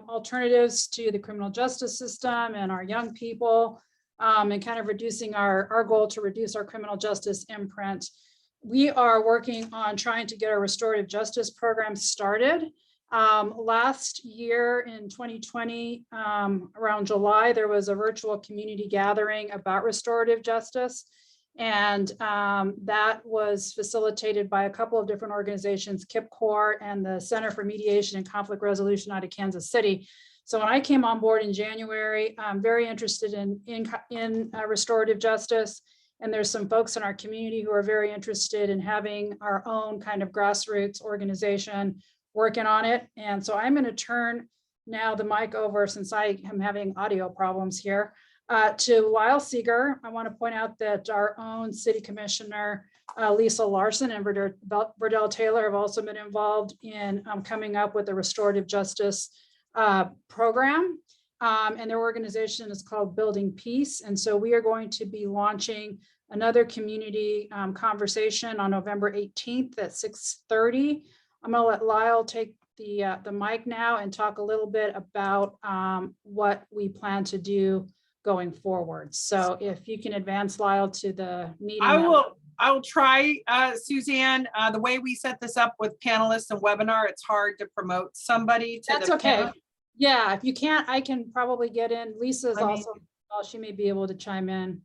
alternatives to the criminal justice system and our young people, and kind of reducing our goal to reduce our criminal justice imprint. We are working on trying to get our restorative justice program started. Last year in 2020, around July, there was a virtual community gathering about restorative justice. And that was facilitated by a couple of different organizations, KIPCOR and the Center for Mediation and Conflict Resolution out of Kansas City. So when I came on board in January, I'm very interested in restorative justice. And there's some folks in our community who are very interested in having our own kind of grassroots organization working on it. And so I'm going to turn now the mic over, since I am having audio problems here, to Lyle Seeger. I want to point out that our own city commissioner, Lisa Larson, and Burdell Taylor have also been involved in coming up with a restorative justice program. And their organization is called Building Peace. And so we are going to be launching another community conversation on November 18th at 6:30. I'm going to let Lyle take the mic now and talk a little bit about what we plan to do going forward. So if you can advance, Lyle, to the meeting. I'll try, Suzanne. The way we set this up with panelists and webinar, it's hard to promote somebody to That's the okay. panel. Yeah, if you can't, I can probably get in. Lisa's I mean- also, she may be able to chime in.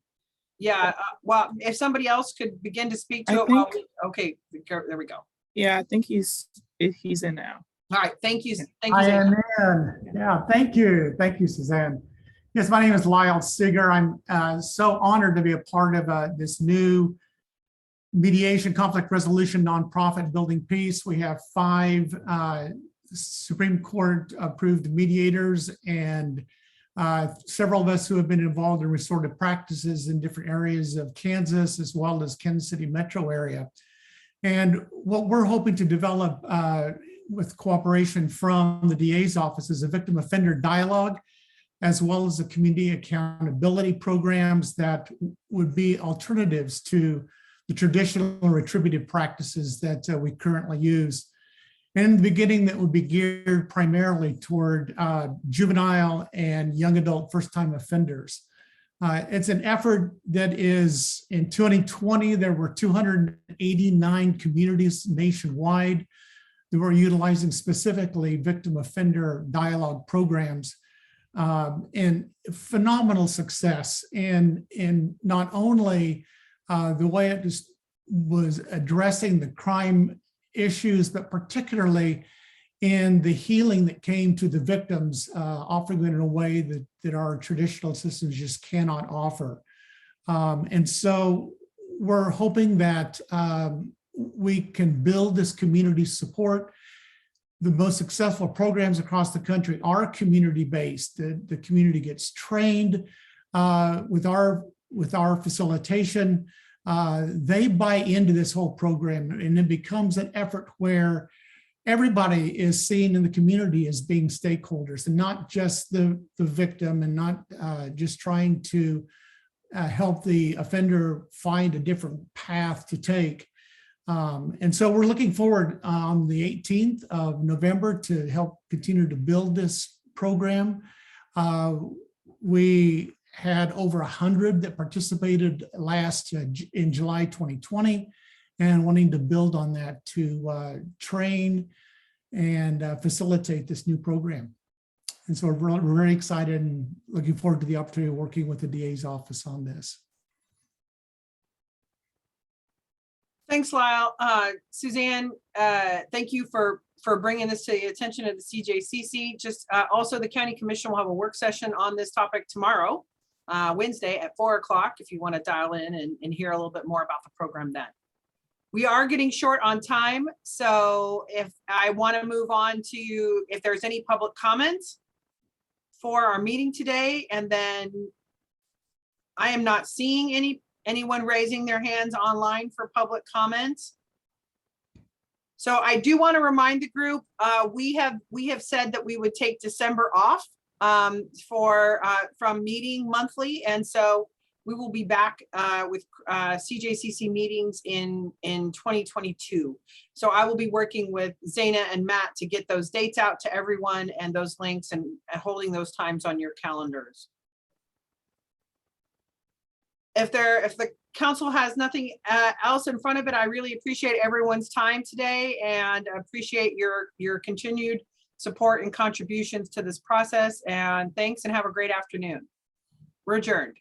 Yeah, well, if somebody else could begin to speak to I it while think- okay, there we go. Yeah, I think he's in now. All right, thank you. Thank you. I Zane. am in. Yeah, thank you. Thank you, Suzanne. Yes, my name is Lyle Seeger. I'm so honored to be a part of this new mediation conflict resolution nonprofit building peace. We have 5 Supreme Court approved mediators and several of us who have been involved in restorative practices in different areas of Kansas as well as Kansas City metro area. And what we're hoping to develop with cooperation from the DA's office is a victim offender dialogue, as well as the community accountability programs that would be alternatives to the traditional retributive practices that we currently use. And in the beginning, that would be geared primarily toward juvenile and young adult first-time offenders. It's an effort that is, in 2020, there were 289 communities nationwide that were utilizing specifically victim offender dialogue programs, and phenomenal success in not only the way it was addressing the crime issues, but particularly in the healing that came to the victims, offering it in a way that our traditional systems just cannot offer. And so we're hoping that we can build this community support. The most successful programs across the country are community-based. The community gets trained with our facilitation. They buy into this whole program, and it becomes an effort where everybody is seen in the community as being stakeholders, and not just the victim, and not just trying to help the offender find a different path to take. And so we're looking forward on the 18th of November to help continue to build this program. We had over 100 that participated in July 2020, and wanting to build on that to train and facilitate this new program. And so we're very excited and looking forward to the opportunity of working with the DA's office on this. Thanks, Lyle. Suzanne, thank you for bringing this to the attention of the CJCC. Just also, the County Commission will have a work session on this topic tomorrow, Wednesday at 4 o'clock, if you want to dial in and hear a little bit more about the program then. We are getting short on time, so if I want to move on to if there's any public comments for our meeting today, and then I am not seeing anyone raising their hands online for public comments. So I do want to remind the group, we have said that we would take December off from meeting monthly, and so we will be back with CJCC meetings in 2022. So I will be working with Zaina and Matt to get those dates out to everyone and those links and holding those times on your calendars. If the council has nothing else in front of it, I really appreciate everyone's time today and appreciate your continued support and contributions to this process. And thanks, and have a great afternoon. We're adjourned.